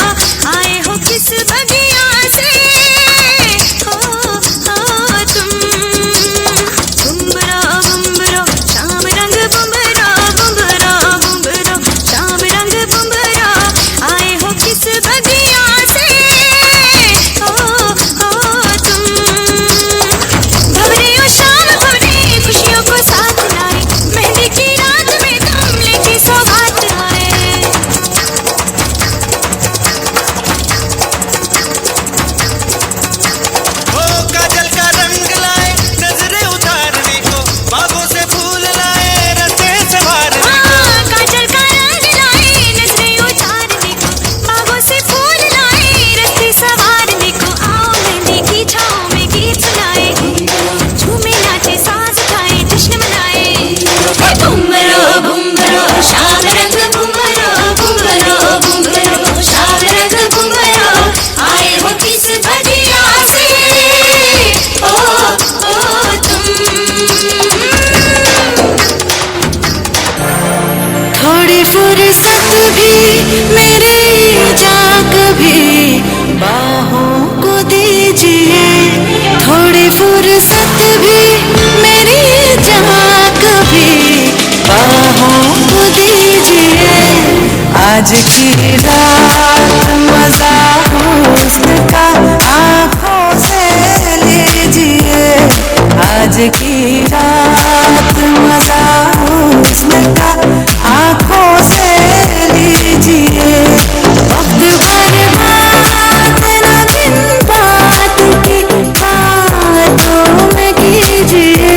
आए हो किस बगिया से हो तुम बुमरा बुमरा शाम रंग बुमरा बुमरा बुमरा शाम रंग बुमरा आए हो किस बगिया से हो तुम भवरे ओ शाम भवरे खुशियों को साथ लाए मेहंदी की फुर्सत भी मेरे जाग भी बाहों को दीजिए थोड़ी फुर्सत भी मेरी जाग भी बाहों को दीजिए आज की रात मजा हुस्न का आँखों से लीजिए आज की रात मजा हुस्न का आँखों से लीजिए वक्त बर्बाद न बिन बात की बातों में कीजिए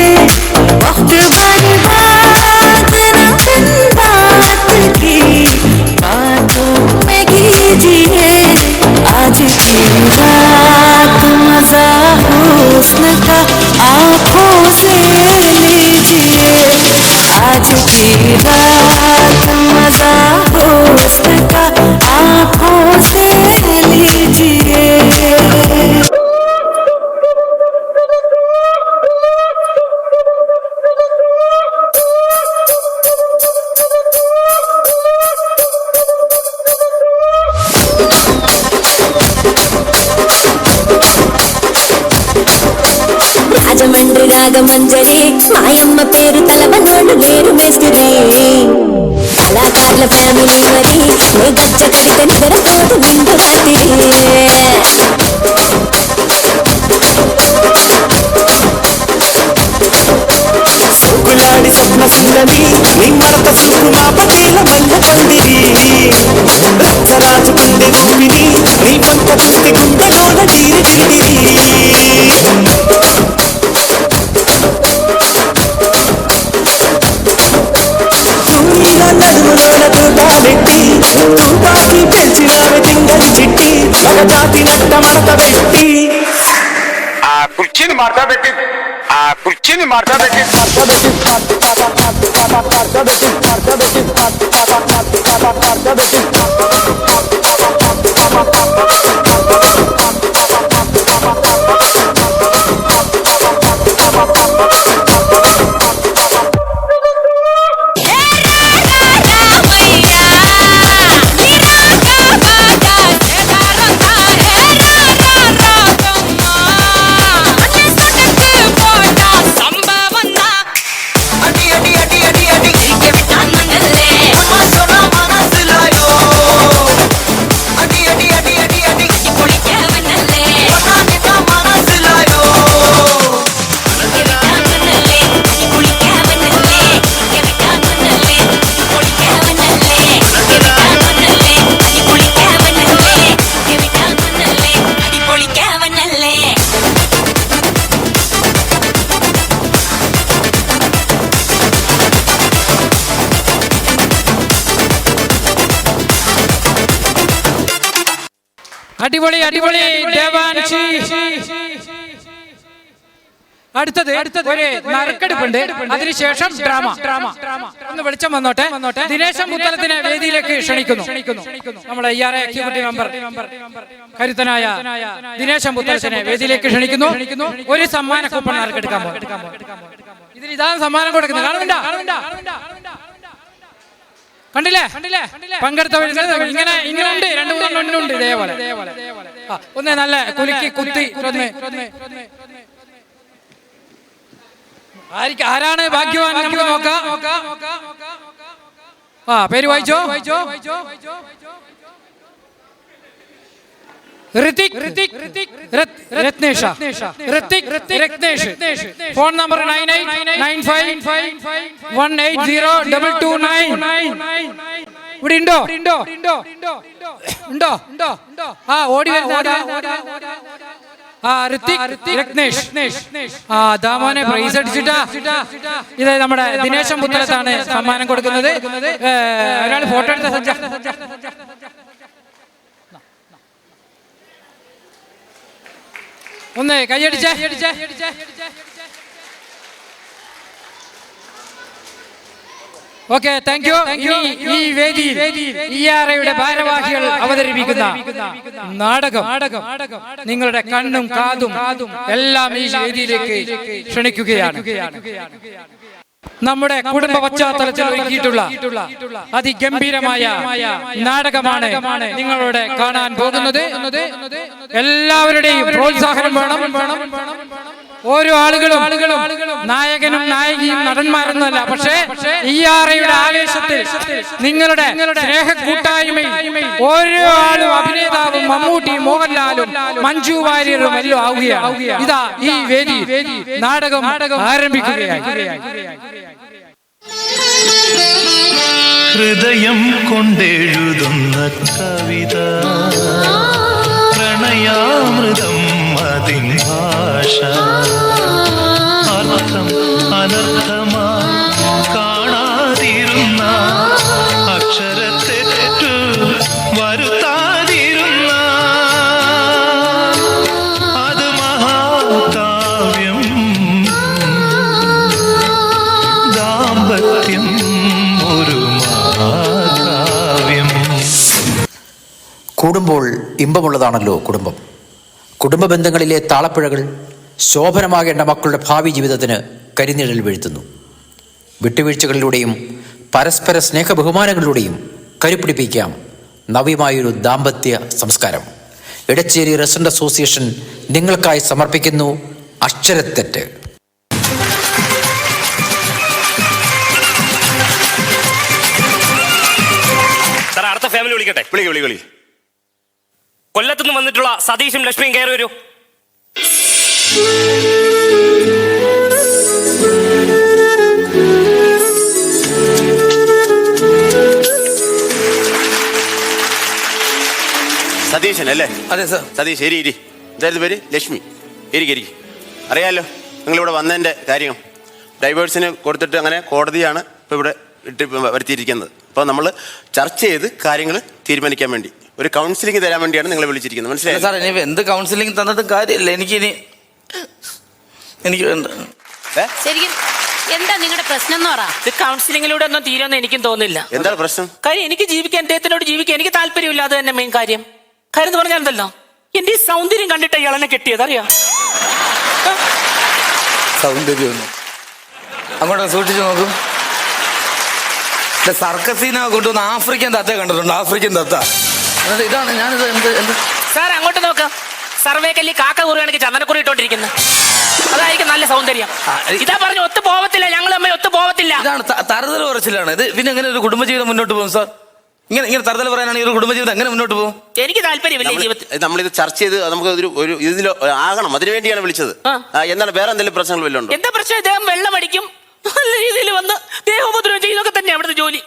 वक्त बर्बाद न बिन बात की बातों में कीजिए आज की रात मजा हुस्न का आँखों से సుందరి మాయమ్మ పేరు తలవనోళ్ళు లేరు మేస్త్రి కళాకారుల ఫ్యామిలీ మరి నే గజ్జ కడితే నిద్రపోదు నిండు రాత్రి సోకులాడి స్వప్న సుందరి నీ మరత చూపు మా పటేల మల్ల పందిరి రచ్చరాజుకుండే ఊపిరి నీ పంట చూస్తే గుండెలోన నీరు తిరిగిరి తూనీల నడుములోన తూటాలెట్టి తూటాకి పెంచినావి తింగలి చిట్టి ఒక జాతి నట్ట మడత పెట్టి ఆ కుర్చీని మార్చబెట్టి അടിപൊളി അടിപൊളി ദേവാൻഷി. അടുത്തത് ഒരു നറുക്കെടുപ്പുണ്ട്, അതിനുശേഷം ഡ്രാമ. ഒന്ന് വെളിച്ചം വന്നോട്ടെ. ദിനേശൻ പുത്തലത്തിനെ വേദിയിലേക്ക് ക്ഷണിക്കുന്നു. നമ്മുടെ എക്സിക്യൂട്ടീവ് മെമ്പർ കരുത്തനായ ദിനേശൻ പുത്തലത്തിനെ വേദിയിലേക്ക് ക്ഷണിക്കുന്നു. ഒരു സമ്മാന കൂപ്പൺ നറുക്കെടുക്കാൻ പോകും. ഇതിൽ ഇതാണ് സമ്മാനം കൊടുക്കുന്നത്. കാണുന്നുണ്ടോ? കണ്ടില്ലേ? പങ്കെടുത്തവർ ഇങ്ങനെ ഉണ്ട്, 2-3 എണ്ണുണ്ട് ഇതേപോലെ. ഒന്ന് നല്ല കുലുക്കി കുത്തി ആരാണ് ഭാഗ്യവാൻ നമുക്ക് നോക്കാം. പേര് വായിച്ചോ. രത്നേഷ്. Phone number 9895180229. ഇവിടെ ഉണ്ടോ? ഓടി വരുന്ന രത്നേഷ്. ദാമോനെ പ്രൈസ് അടിച്ചിട്ടാ. ഇത് നമ്മുടെ ദിനേശൻ പുത്തലത്താണ് സമ്മാനം കൊടുക്കുന്നത്. ഒരാൾ ഫോട്ടോ എടുത്ത സജ്ജ. ഒന്ന് കൈയടിച്ച. Okay, thank U. ഈ വേദിയിൽ ERAയുടെ ഭാരവാഹികൾ അവതരിപ്പിക്കുന്ന നാടകം നിങ്ങളുടെ കണ്ണും കാതും എല്ലാം ഈ വേദിയിലേക്ക് ക്ഷണിക്കുകയാണ്. നമ്മുടെ കുടുംബ പശ്ചാത്തലത്തിൽ ഒരുക്കിയിട്ടുള്ള അതിഗംഭീരമായ നാടകമാണ് നിങ്ങളോട് കാണാൻ പോകുന്നത്. എല്ലാവരുടെയും പ്രോത്സാഹനം വേണം. ഓരോ ആളുകളും നായകനും നായികയും നടന്മാരൊന്നുമല്ല, പക്ഷേ ERAയുടെ ആവേശത്തിൽ നിങ്ങളുടെ സ്നേഹ കൂട്ടായ്മയിൽ ഓരോ ആളും അഭിനേതാവും മമ്മൂട്ടിയും മോഹൻലാലും മഞ്ജു വാര്യരും എല്ലാം ആവുകയാണ്. ഇതാ ഈ വേദി നാടകം ആരംഭിക്കുകയായി. ഹൃദയം കൊണ്ടെഴുതുന്ന കവിത പ്രണയാമൃതം അതിൻ ഭാഷ അർത്ഥം അനർത്ഥമായി കാണാതിരുന്ന അക്ഷരത്തെറ്റു വരുത്താതിരുന്ന അത് മഹാകാവ്യം ദാമ്പത്യം ഒരു മഹാകാവ്യം. കൂടുമ്പോൾ ഇമ്പമുള്ളതാണല്ലോ കുടുംബം. കുടുംബ ബന്ധങ്ങളിലെ താളപ്പിഴകൾ ശോഭനമാകേണ്ട മക്കളുടെ ഭാവി ജീവിതത്തിന് കരിനിഴൽ വീഴ്ത്തുന്നു. വിട്ടുവീഴ്ചകളിലൂടെയും പരസ്പര സ്നേഹ ബഹുമാനങ്ങളിലൂടെയും കരുപിടിപ്പിക്കാം നവ്യമായൊരു ദാമ്പത്യ സംസ്കാരം. എടച്ചേരി റെസിഡന്റ് അസോസിയേഷൻ നിങ്ങൾക്കായി സമർപ്പിക്കുന്നു അക്ഷരത്തെറ്റ്. വിളിക്കട്ടെ? വിളി. കൊല്ലത്തുനിന്ന് വന്നിട്ടുള്ള സതീഷും ലക്ഷ്മിയും കയറി വരൂ. സതീശൻ അല്ലേ? അതെ സാർ. സതീഷ് ഇരി. എന്തായിരുന്നു പേര്? ലക്ഷ്മി. ഇരിക്കും. അറിയാലോ നിങ്ങളിവിടെ വന്നതിൻ്റെ കാര്യം. ഡൈവേഴ്സിന് കൊടുത്തിട്ട് അങ്ങനെ കോടതിയാണ് ഇപ്പോൾ ഇവിടെ വരുത്തിയിരിക്കുന്നത്. അപ്പോൾ നമ്മൾ ചർച്ച ചെയ്ത് കാര്യങ്ങൾ തീരുമാനിക്കാൻ വേണ്ടി ഒരു കൗൺസിലിംഗ് തരാൻ വേണ്ടിയാണ് നിങ്ങളെ വിളിച്ചിരിക്കുന്നത്. മനസ്സിലായി സാർ? ഇനി എന്ത് കൗൺസിലിംഗ് തന്നിട്ടും കാര്യമില്ല. എനിക്ക് ശരിക്കും എന്താ നിങ്ങളുടെ പ്രശ്നം എന്ന് പറ. ഇത് കൗൺസിലിംഗിലൂടെ ഒന്നും തീരുമെന്ന് എനിക്കും തോന്നുന്നില്ല. എന്താണ് പ്രശ്നം? കാര്യം എനിക്ക് ജീവിക്കാൻ, അദ്ദേഹത്തിനോട് ജീവിക്കാൻ എനിക്ക് താല്പര്യമില്ല. അത് തന്നെ മെയിൻ കാര്യം. കാര്യം എന്ന് പറഞ്ഞാൽ എന്തല്ലോ, എന്റെ ഈ സൗന്ദര്യം കണ്ടിട്ട് ഇയാളെന്നെ കെട്ടിയത് അറിയാം. സൗന്ദര്യമൊന്നും അങ്ങോട്ട് സൂക്ഷിച്ചു നോക്കും. സർക്കസിനെ കൊണ്ടുവന്ന് ആഫ്രിക്കൻ തത്ത കണ്ടിട്ടുണ്ട്. ആഫ്രിക്കൻ തത്ത ഇതാണ്. ഞാനിത് എന്ത് സാർ അങ്ങോട്ട് നോക്ക്. സർവേ കല്ലി കാക്ക കുറിയാണെങ്കിൽ ചന്ദനക്കുറി ഇട്ടോണ്ടിരിക്കുന്നത്. അതായിരിക്കും നല്ല സൗന്ദര്യം. ഇതാ പറഞ്ഞു ഒത്തു പോവത്തില്ല, ഞങ്ങൾ അമ്മ ഒത്തു പോവത്തില്ല. ഇതാണ് തറുതല കുറച്ചിലാണ് ഇത്. പിന്നെ എങ്ങനെ ഒരു കുടുംബജീവിതം മുന്നോട്ട് പോകും സാർ? ഇങ്ങനെ തറുതല പറയാനാണെങ്കിൽ ഒരു കുടുംബജീവിതം എങ്ങനെ മുന്നോട്ട് പോകും? എനിക്ക് താല്പര്യമില്ല ജീവിതത്തിൽ. നമ്മളിത് ചർച്ച ചെയ്ത് നമുക്ക് ഒരു ഇതിൽ ആകണം. അതിനു വേണ്ടിയാണ് വിളിച്ചത്. എന്താണ് വേറെ എന്തെങ്കിലും പ്രശ്നങ്ങൾ വല്ലതും ഉണ്ടോ? എന്താ പ്രശ്നം? ഇദ്ദേഹം വെള്ളം അടിക്കും, നല്ല രീതിയിൽ വന്ന് ദേഹോപദ്രവം ചെയ്യുന്നതൊക്കെ തന്നെ അവിടുത്തെ ജോലി.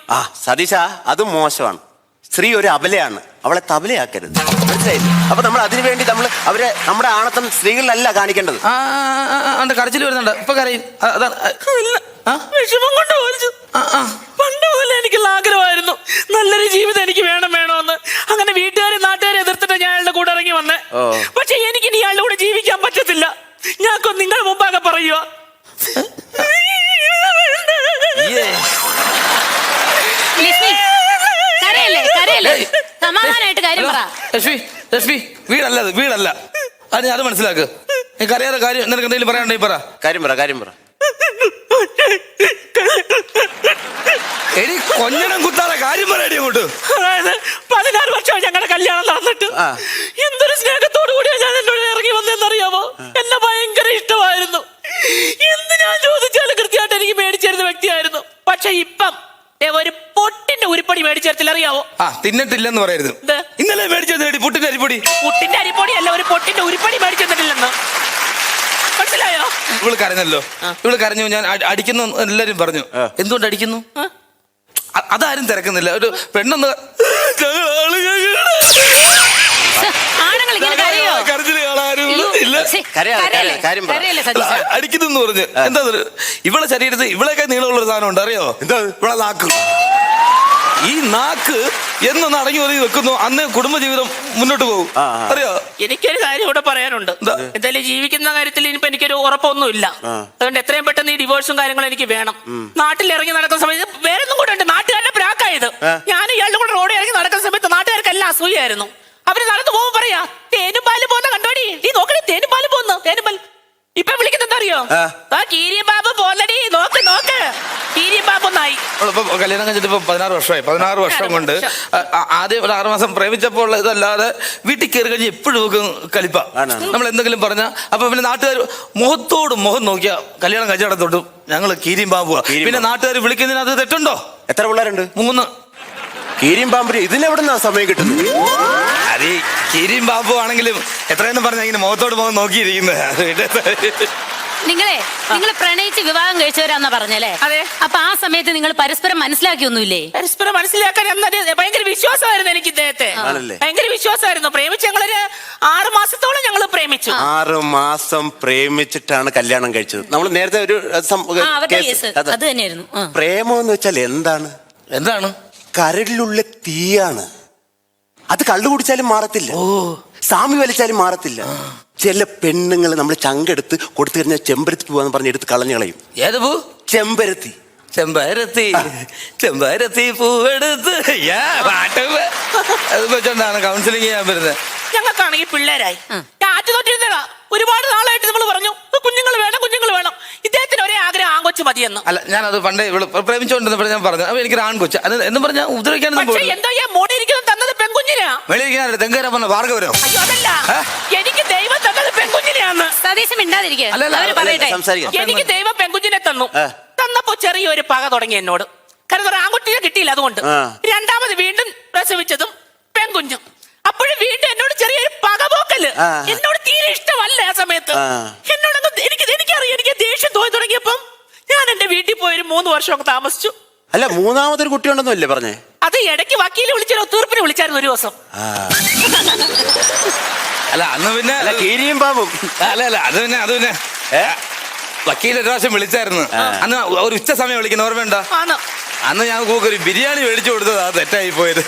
സതീശ, അത് മോശമാണ്. സ്ത്രീ ഒരു അബലയാണ്, അവളെ തബലയാക്കരുത്. മനസ്സിലായില്ലേ? അപ്പൊ നമ്മൾ അതിനു വേണ്ടി അവരെ നമ്മുടെ ആണത്തം സ്ത്രീകളിലല്ല കാണിക്കേണ്ടത്. കരച്ചിൽ വരുന്നുണ്ട്. ഇപ്പൊ കരയും. വിഷമം കൊണ്ട് പണ്ട് പോലെ എനിക്കുള്ള ആഗ്രഹമായിരുന്നു നല്ലൊരു ജീവിതം എനിക്ക് വേണമെന്ന്. അങ്ങനെ വീട്ടുകാരെ നാട്ടുകാരെ എതിർത്തിട്ട് ഞാൻ അയാളുടെ കൂടെ ഇറങ്ങി വന്നേ. പക്ഷെ എനിക്ക് ഇനി അയാളുടെ കൂടെ ജീവിക്കാൻ പറ്റത്തില്ല. ഞാൻ നിങ്ങൾ മുമ്പാകെ പറയുക. സമാധാനമായിട്ട് കാര്യം പറ. ലക്ഷ്മി വീടല്ല അത് മനസ്സിലാക്ക്. അറിയാതെ കാര്യം നിനക്ക് എന്തെങ്കിലും പറയാനുണ്ടെങ്കിൽ പറ. കാര്യം പറ. എടി കൊഞ്ഞണം കുത്താതെ കാര്യം പറയടി അങ്ങോട്ട്. അതായത് 16 വർഷം ഞങ്ങളുടെ കല്യാണം നടന്നിട്ട് എന്തൊരു സ്നേഹത്തോടു കൂടിയാ ഞാൻ എന്നോട് ഇറങ്ങി വന്നതെന്നറിയാമോ? എന്നെ ഭയങ്കര ഇഷ്ടമായിരുന്നു. എന്ത് ഞാൻ ചോദിച്ചാലും കൃത്യമായിട്ട് എനിക്ക് മേടിച്ചിരുന്ന വ്യക്തിയായിരുന്നു. പക്ഷെ ഇപ്പം ഒരു പൊട്ടിന്റെ ഉരുപ്പടി മേടിച്ചേർത്തില്ല, അറിയാവോ? തിന്നിട്ടില്ലെന്ന് പറയരുത്. ഇന്നലെ മേടിച്ചെടി പുട്ടിന്റെ അരിപ്പൊടി. പുട്ടിന്റെ അരിപ്പൊടി അല്ല, ഒരു പൊട്ടിന്റെ ഉരുപ്പടി മേടിച്ചെന്നിട്ടില്ലെന്ന്. മനസ്സിലായോ? ഇവള് കരഞ്ഞല്ലോ. ഇവള് കരഞ്ഞു. ഞാൻ അടിക്കുന്നു എല്ലാരും പറഞ്ഞു. എന്തുകൊണ്ട് അടിക്കുന്നു? അതാരും തിരക്കുന്നില്ല. ഒരു പെണ്ണൊന്ന് അടിക്കുന്നു പറഞ്ഞ് എന്താ ഇവളെ ശരീരത്തിൽ ഇവളെക്കാൾ നീളമുള്ളൊരു സാധനം ഉണ്ട്, അറിയോ? എന്താ? ഇവളെ നാക്ക്. ഈ നാക്ക് എന്നൊന്ന് അടങ്ങി ഒതുങ്ങി വെക്കുന്നു, അന്ന് കുടുംബജീവിതം മുന്നോട്ട് പോകും, അറിയോ? എനിക്കൊരു കാര്യം ഇവിടെ പറയാനുണ്ട്. എന്തായാലും ജീവിക്കുന്ന കാര്യത്തിൽ ഇനിയിപ്പോ എനിക്കൊരു ഉറപ്പൊന്നുമില്ല. അതുകൊണ്ട് എത്രയും പെട്ടെന്ന് ഈ ഡിവോഴ്സും കാര്യങ്ങളും എനിക്ക് വേണം. നാട്ടിൽ ഇറങ്ങി നടക്കുന്ന സമയത്ത് വേറൊന്നും കൂടെ ഉണ്ട്. നാട്ടുകാരുടെ പ്രാക്കായത്. ഞാൻ ഇയാളുടെ കൂടെ റോഡിൽ ഇറങ്ങി നടക്കുന്ന സമയത്ത് നാട്ടുകാർക്കെല്ലാം അസൂയായിരുന്നു. അവര് നടന്നു പോകുമ്പോ പറയാ, തേനും പാലും പോകുന്ന കണ്ടോടി, നീ നോക്കണേ തേനും പാലും പോകുന്നു, തേനും പാലും. ഇപ്പൊ വിളിക്കുന്നത് അറിയോ? കീരിയം ബാബു പോന്നടി, നോക്ക് കീരിയം ബാബു ഒന്നായി. കല്യാണം കഴിഞ്ഞിട്ട് ഇപ്പൊ 16 വർഷമായി. 16 വർഷം കൊണ്ട് ആദ്യം ഒരു 6 മാസം പ്രേമിച്ചപ്പോൾ ഇതല്ലാതെ വീട്ടിൽ കയറി കഴിഞ്ഞ് എപ്പോഴും കലിപ്പ. നമ്മൾ എന്തെങ്കിലും പറഞ്ഞാൽ അപ്പൊ പിന്നെ നാട്ടുകാർ മുഖത്തോട് മുഖം നോക്കിയാ കല്യാണം കഴിച്ചിടത്തോട്ട് ഞങ്ങള് കീരിയും ബാബുവാ. പിന്നെ നാട്ടുകാർ വിളിക്കുന്നതിന് അത് തെറ്റുണ്ടോ? എത്ര പിള്ളേരുണ്ട്? 3. കീരിയും പാമ്പ് ഇതിനെവിടുന്നാ സമയം കിട്ടുന്നത്? അതെ, കീരിയും ബാബു ആണെങ്കിലും എത്രയെന്ന് പറഞ്ഞാൽ ഇങ്ങനെ മുഖത്തോട് മുഖം നോക്കിയിരിക്കുന്നത്. നിങ്ങൾ പ്രണയിച്ച് വിവാഹം കഴിച്ചവരാന്നാ പറഞ്ഞല്ലേ? അതെ. അപ്പൊ ആ സമയത്ത് നിങ്ങൾ പരസ്പരം മനസ്സിലാക്കിയൊന്നുമില്ലേ? പരസ്പരം മനസ്സിലാക്കാൻ ഭയങ്കര വിശ്വാസമായിരുന്നു എനിക്ക് ഇദ്ദേഹത്തെ. ഭയങ്കര വിശ്വാസമായിരുന്നു. പ്രേമിച്ച് ഞങ്ങളൊരു 6 മാസത്തോളം ഞങ്ങൾ പ്രേമിച്ചു. 6 മാസം പ്രേമിച്ചിട്ടാണ് കല്യാണം കഴിച്ചത്. നമ്മൾ നേരത്തെ ഒരു അത് തന്നെയായിരുന്നു. പ്രേമം എന്ന് വെച്ചാൽ എന്താണ്? കരളിലുള്ള തീയാണ്. അത് കള്ളു കുടിച്ചാലും മാറത്തില്ല, സാമി വലിച്ചാലും മാറത്തില്ല. ചില പെണ്ണുങ്ങൾ നമ്മൾ ചങ്കെടുത്ത് കൊടുത്തു കഴിഞ്ഞാൽ ചെമ്പരത്തി പോവാന്ന് പറഞ്ഞ് എടുത്ത് കളഞ്ഞു കളയും. ഏത് പൂ? ചെമ്പരത്തി. പൂവെടുത്ത് അത് വെച്ചോണ്ടാണ് കൗൺസിലിംഗ് ചെയ്യാൻ വരുന്നത്. ഞങ്ങൾക്കാണെങ്കിൽ പിള്ളേരായി. ഞാൻ ആറ്റുതൊട്ടിരുന്നതാ. ഒരുപാട് നാളായിട്ട് നമ്മൾ പറഞ്ഞു കുഞ്ഞുങ്ങൾ വേണം. ഇദ്ദേഹത്തിന് ഒരേ ആഗ്രഹം ആൺകൊച്ചു മതിയെന്ന്. അല്ല, ഞാനത് പണ്ടേ പ്രേമിച്ചോണ്ടിരുന്നപ്പോൾ ഞാൻ പറഞ്ഞു അപ്പൊ എനിക്കൊരു ആൺകൊച്ചു എന്ന് പറഞ്ഞാൽ ഉപദ്രവിക്കാൻ തന്നത് പെൺകുഞ്ഞിനാ. വെളിയിരിക്കാനല്ലേ തെങ്കേരാ പറഞ്ഞ ഭാർഗവരോ? അയ്യോ അതല്ല, എനിക്ക് ദൈവം തന്നത് പെൺകുഞ്ഞിനെയാന്ന്. സതീശം മിണ്ടാതിരിക്കുക. എനിക്ക് ദൈവം പെൺകുഞ്ഞിനെ തന്നപ്പോ ചെറിയൊരു പക തുടങ്ങി എന്നോട്. കാരണം ഒരു ആൺകുട്ടിയെ കിട്ടിയില്ല. അതുകൊണ്ട് രണ്ടാമത് വീണ്ടും പ്രസവിച്ചതും പെൺകുഞ്ഞു. അപ്പോഴും വീണ്ടും എന്നോട് ചെറിയൊരു പകപോക്കല്. എന്നോട് തീരെ ഇഷ്ടമല്ല ആ സമയത്ത്. എന്നോടൊന്നും എനിക്കറിയാം, എനിക്ക് ദേഷ്യം തോന്നി തുടങ്ങിയപ്പം ഞാൻ എന്റെ വീട്ടിൽ പോയി ഒരു 3 വർഷമൊക്കെ താമസിച്ചു. അല്ല, മൂന്നാമതൊരു കുട്ടി ഉണ്ടെന്നല്ലേ പറഞ്ഞേ? അത് ഇടയ്ക്ക് വക്കീല് വിളിച്ചാൽ ഒത്തീർപ്പിന് വിളിച്ചായിരുന്നു ഒരു ദിവസം. അല്ല അന്ന് പിന്നെ കീരിയും പാമ്പും. അല്ല അത് പിന്നെ വക്കീൽ ഒരു പ്രാവശ്യം വിളിച്ചായിരുന്നു. അന്ന് ഒരു ഉച്ച സമയം വിളിക്കുന്ന ഓർമ്മയുണ്ടോ? അന്ന് ഞാൻ ഒരു ബിരിയാണി മേടിച്ചു കൊടുത്തതാ തെറ്റായി പോയത്.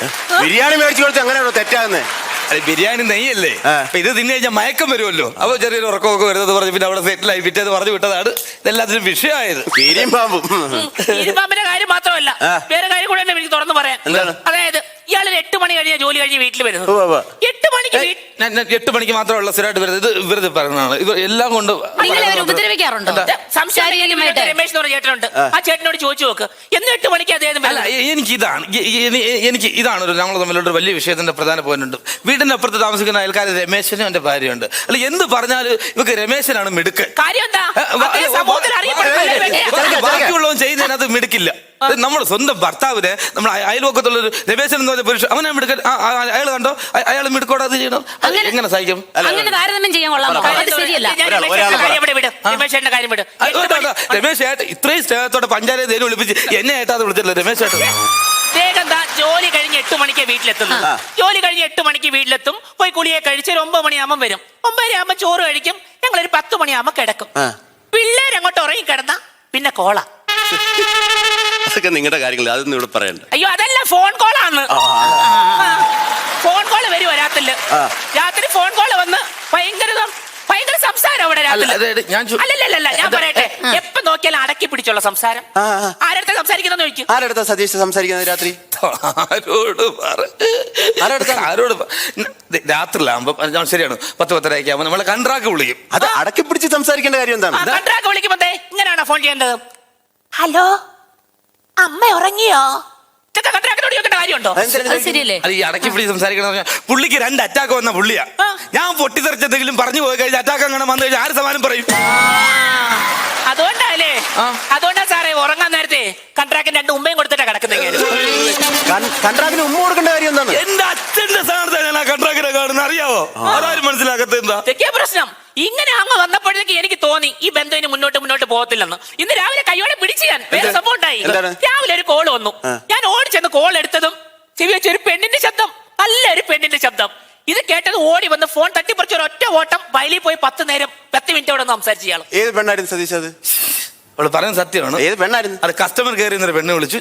ബിരിയാണി മേടിച്ചു കൊടുത്ത് അങ്ങനെയാണോ തെറ്റാകുന്നേ? അല്ല, ബിരിയാണി നെയ്യല്ലേ, അപ്പൊ ഇത് തിന്നു കഴിഞ്ഞാൽ മയക്കം വരുമല്ലോ. അപ്പൊ ചെറിയൊരു ഉറക്കമൊക്കെ വരുന്നത് പറഞ്ഞ് പിന്നെ അവിടെ സെറ്റിലായി പിറ്റേത് പറഞ്ഞു വിട്ടതാണ് ഇതെല്ലാത്തിനും വിഷയമായത്. കീരിയും പാമ്പും. കീരിപ്പാമ്പിന്റെ കാര്യം മാത്രമല്ല, വേറെ കാര്യം കൂടെ എനിക്ക് തുറന്നു പറയാം. അതായത് ഇയാളൊരു 8 മണി കഴിഞ്ഞാൽ ജോലി കഴിഞ്ഞ് വീട്ടിൽ വരുന്നത്. 8 മണിക്ക് 8 മണിക്ക് മാത്രമല്ല സ്ഥിരമായിട്ട് വരുന്നത്. ഇത് വെറുതെ പറയുന്നതാണ്. ഇവർ എല്ലാം കൊണ്ട് ഉപദ്രവിക്കാറുണ്ടോ? രമേശ് എന്ന് പറഞ്ഞ ചേട്ടനുണ്ട്. ആ ചേട്ടനോട് ചോദിച്ചു നോക്ക്, എന്ന് 8 മണിക്ക് അദ്ദേഹം. അല്ല, എനിക്ക് ഇതാണ് ഞങ്ങൾ തമ്മിലുള്ള വലിയ വിഷയത്തിന്റെ പ്രധാന പോയിന്റ് ഉണ്ട്. വീടിന്റെ അപ്പുറത്ത് താമസിക്കുന്ന അയൽക്കാർ രമേശനും എന്റെ ഭാര്യയുണ്ട്. അല്ല, എന്ത് പറഞ്ഞാലും ഇവക്ക് രമേശനാണ് മിടുക്ക്. ബാക്കിയുള്ളവൻ ചെയ്യുന്നതിനകത്ത് മിടുക്കില്ല. നമ്മുടെ സ്വന്തം ഭർത്താവിനെ നമ്മൾ അയൽവക്കത്തുള്ള ഒരു രമേശൻ എന്ന് പറഞ്ഞ പുരുഷൻ അവനെ മിടുക്കൻ. അയാൾ കണ്ടോ, അയാൾ മിടുക്കോടെ അത് ചെയ്യണം. എങ്ങനെ സഹിക്കും? രമേശ് ഏട്ട ഇത്രയും സ്നേഹത്തോടെ പഞ്ചായത്ത് തേനും വിളിപ്പിച്ച് എന്നെ ഏട്ടാ വിളിച്ചില്ല രമേശ് ഏട്ടൻ. ജോലി കഴിഞ്ഞ് 8 മണിക്ക് വീട്ടിലെത്തുന്നു. ജോലി കഴിഞ്ഞ് 8 മണിക്ക് വീട്ടിലെത്തും. പോയി കുളിയെ കഴിച്ച് ഒരു 9 മണിയാകുമ്പോൾ വരും. 9 ആകുമ്പോൾ ചോറ് കഴിക്കും. ഞങ്ങളൊരു 10 മണിയാകുമ്പോൾ കിടക്കും. പിള്ളേരങ്ങോട്ട് ഉറങ്ങി കിടന്ന പിന്നെ കോള. അതൊക്കെ നിങ്ങളുടെ കാര്യങ്ങൾ, അതൊന്നും ഇവിടെ പറയണ്ട. അയ്യോ, അതല്ല, ഫോൺ കോളാണ്. ഫോൺ കോള് വരും രാത്രിയില്. രാത്രി ഫോൺ കോള് വന്ന് ഭയങ്കര സംസാരം അവിടെ രാത്രി. അല്ലല്ല, ഞാൻ പറയട്ടെ, എപ്പോ നോക്കിയാലും അടക്കി പിടിച്ചുള്ള സംസാരം. ആരടുത്ത സംസാരിക്കുന്ന ചോദിക്കും. ആരടുത്ത സതീഷ് സംസാരിക്കുന്നത് രാത്രി? ആരോട് രാത്രിയിലാകുമ്പോ ശരിയാണ് 10-10:30 ആകുമ്പോ നമ്മളെ കൺട്രാക്ട് വിളിക്കും. അത് അടക്കി പിടിച്ച് സംസാരിക്കേണ്ട കാര്യം എന്താണ്? കൺട്രാക്ട് വിളിക്കുമ്പോ ഇങ്ങനെയാണോ ഫോൺ ചെയ്യേണ്ടത്? ഹലോ, അമ്മ ഉറങ്ങിയോ? കാര്യമുണ്ടോ? അത് ഈ അടക്കി പിടി സംസാരിക്കണ പുള്ളിക്ക് 2 അറ്റാക്ക് വന്ന പുള്ളിയാ. ഞാൻ പൊട്ടിത്തെറിച്ചെന്തെങ്കിലും പറഞ്ഞു പോയി കഴിഞ്ഞാൽ അറ്റാക്ക് അങ്ങനെ വന്നു കഴിഞ്ഞാൽ ആര് സമാനം പറയും? അതുകൊണ്ടല്ലേ, അതുകൊണ്ടാ സാറേ ഉറങ്ങാൻ നേരത്തെ കൺട്രാക്ടിന് 2 ഉമ്മയും കൊടുത്തിട്ടാ കിടക്കുന്നത്. കൺട്രാക്ടിന് ഉമ്മ കൊടുക്കേണ്ട കാര്യം എന്താണ്? എന്റെ അച്ഛന്റെ സ്ഥാനത്ത് ഞാൻ ആ കൺട്രാക്ടിനെ കാണുന്ന അറിയാവോ? ആരും മനസ്സിലാക്കത്ത എന്താ പ്രശ്നം? ഇങ്ങനെ അങ്ങ് വന്നപ്പോഴേക്ക് എനിക്ക് തോന്നി ഈ ബന്ധം ഇനി മുന്നോട്ട് പോകത്തില്ലെന്ന്. ഇന്ന് രാവിലെ കൈയോടെ പിടിച്ച് ഞാൻ വേറെ സംഭവം ഉണ്ടായി. രാവിലെ ഒരു കോള് വന്നു. ഞാൻ ഓടിച്ചെന്ന് കോൾ എടുത്തതും ചെവി വെച്ച ഒരു പെണ്ണിന്റെ ശബ്ദം, നല്ലൊരു പെണ്ണിന്റെ ശബ്ദം. ഇത് കേട്ടത് ഓടി വന്ന് ഫോൺ തട്ടിപ്പറിച്ച് ഒറ്റ ഓട്ടം വയലിൽ പോയി 10 മിനിറ്റ് അവിടെ സംസാരിച്ചു. ഇയാൾ ഏത് പെണ്ണായിരുന്നു സതീഷ്? അത് അവള് പറയുന്നത് സത്യമാണ്. ഏത് പെണ്ണായിരുന്നു? അത് കസ്റ്റമർ കെയർ എന്നൊരു പെണ്ണ് വിളിച്ചു.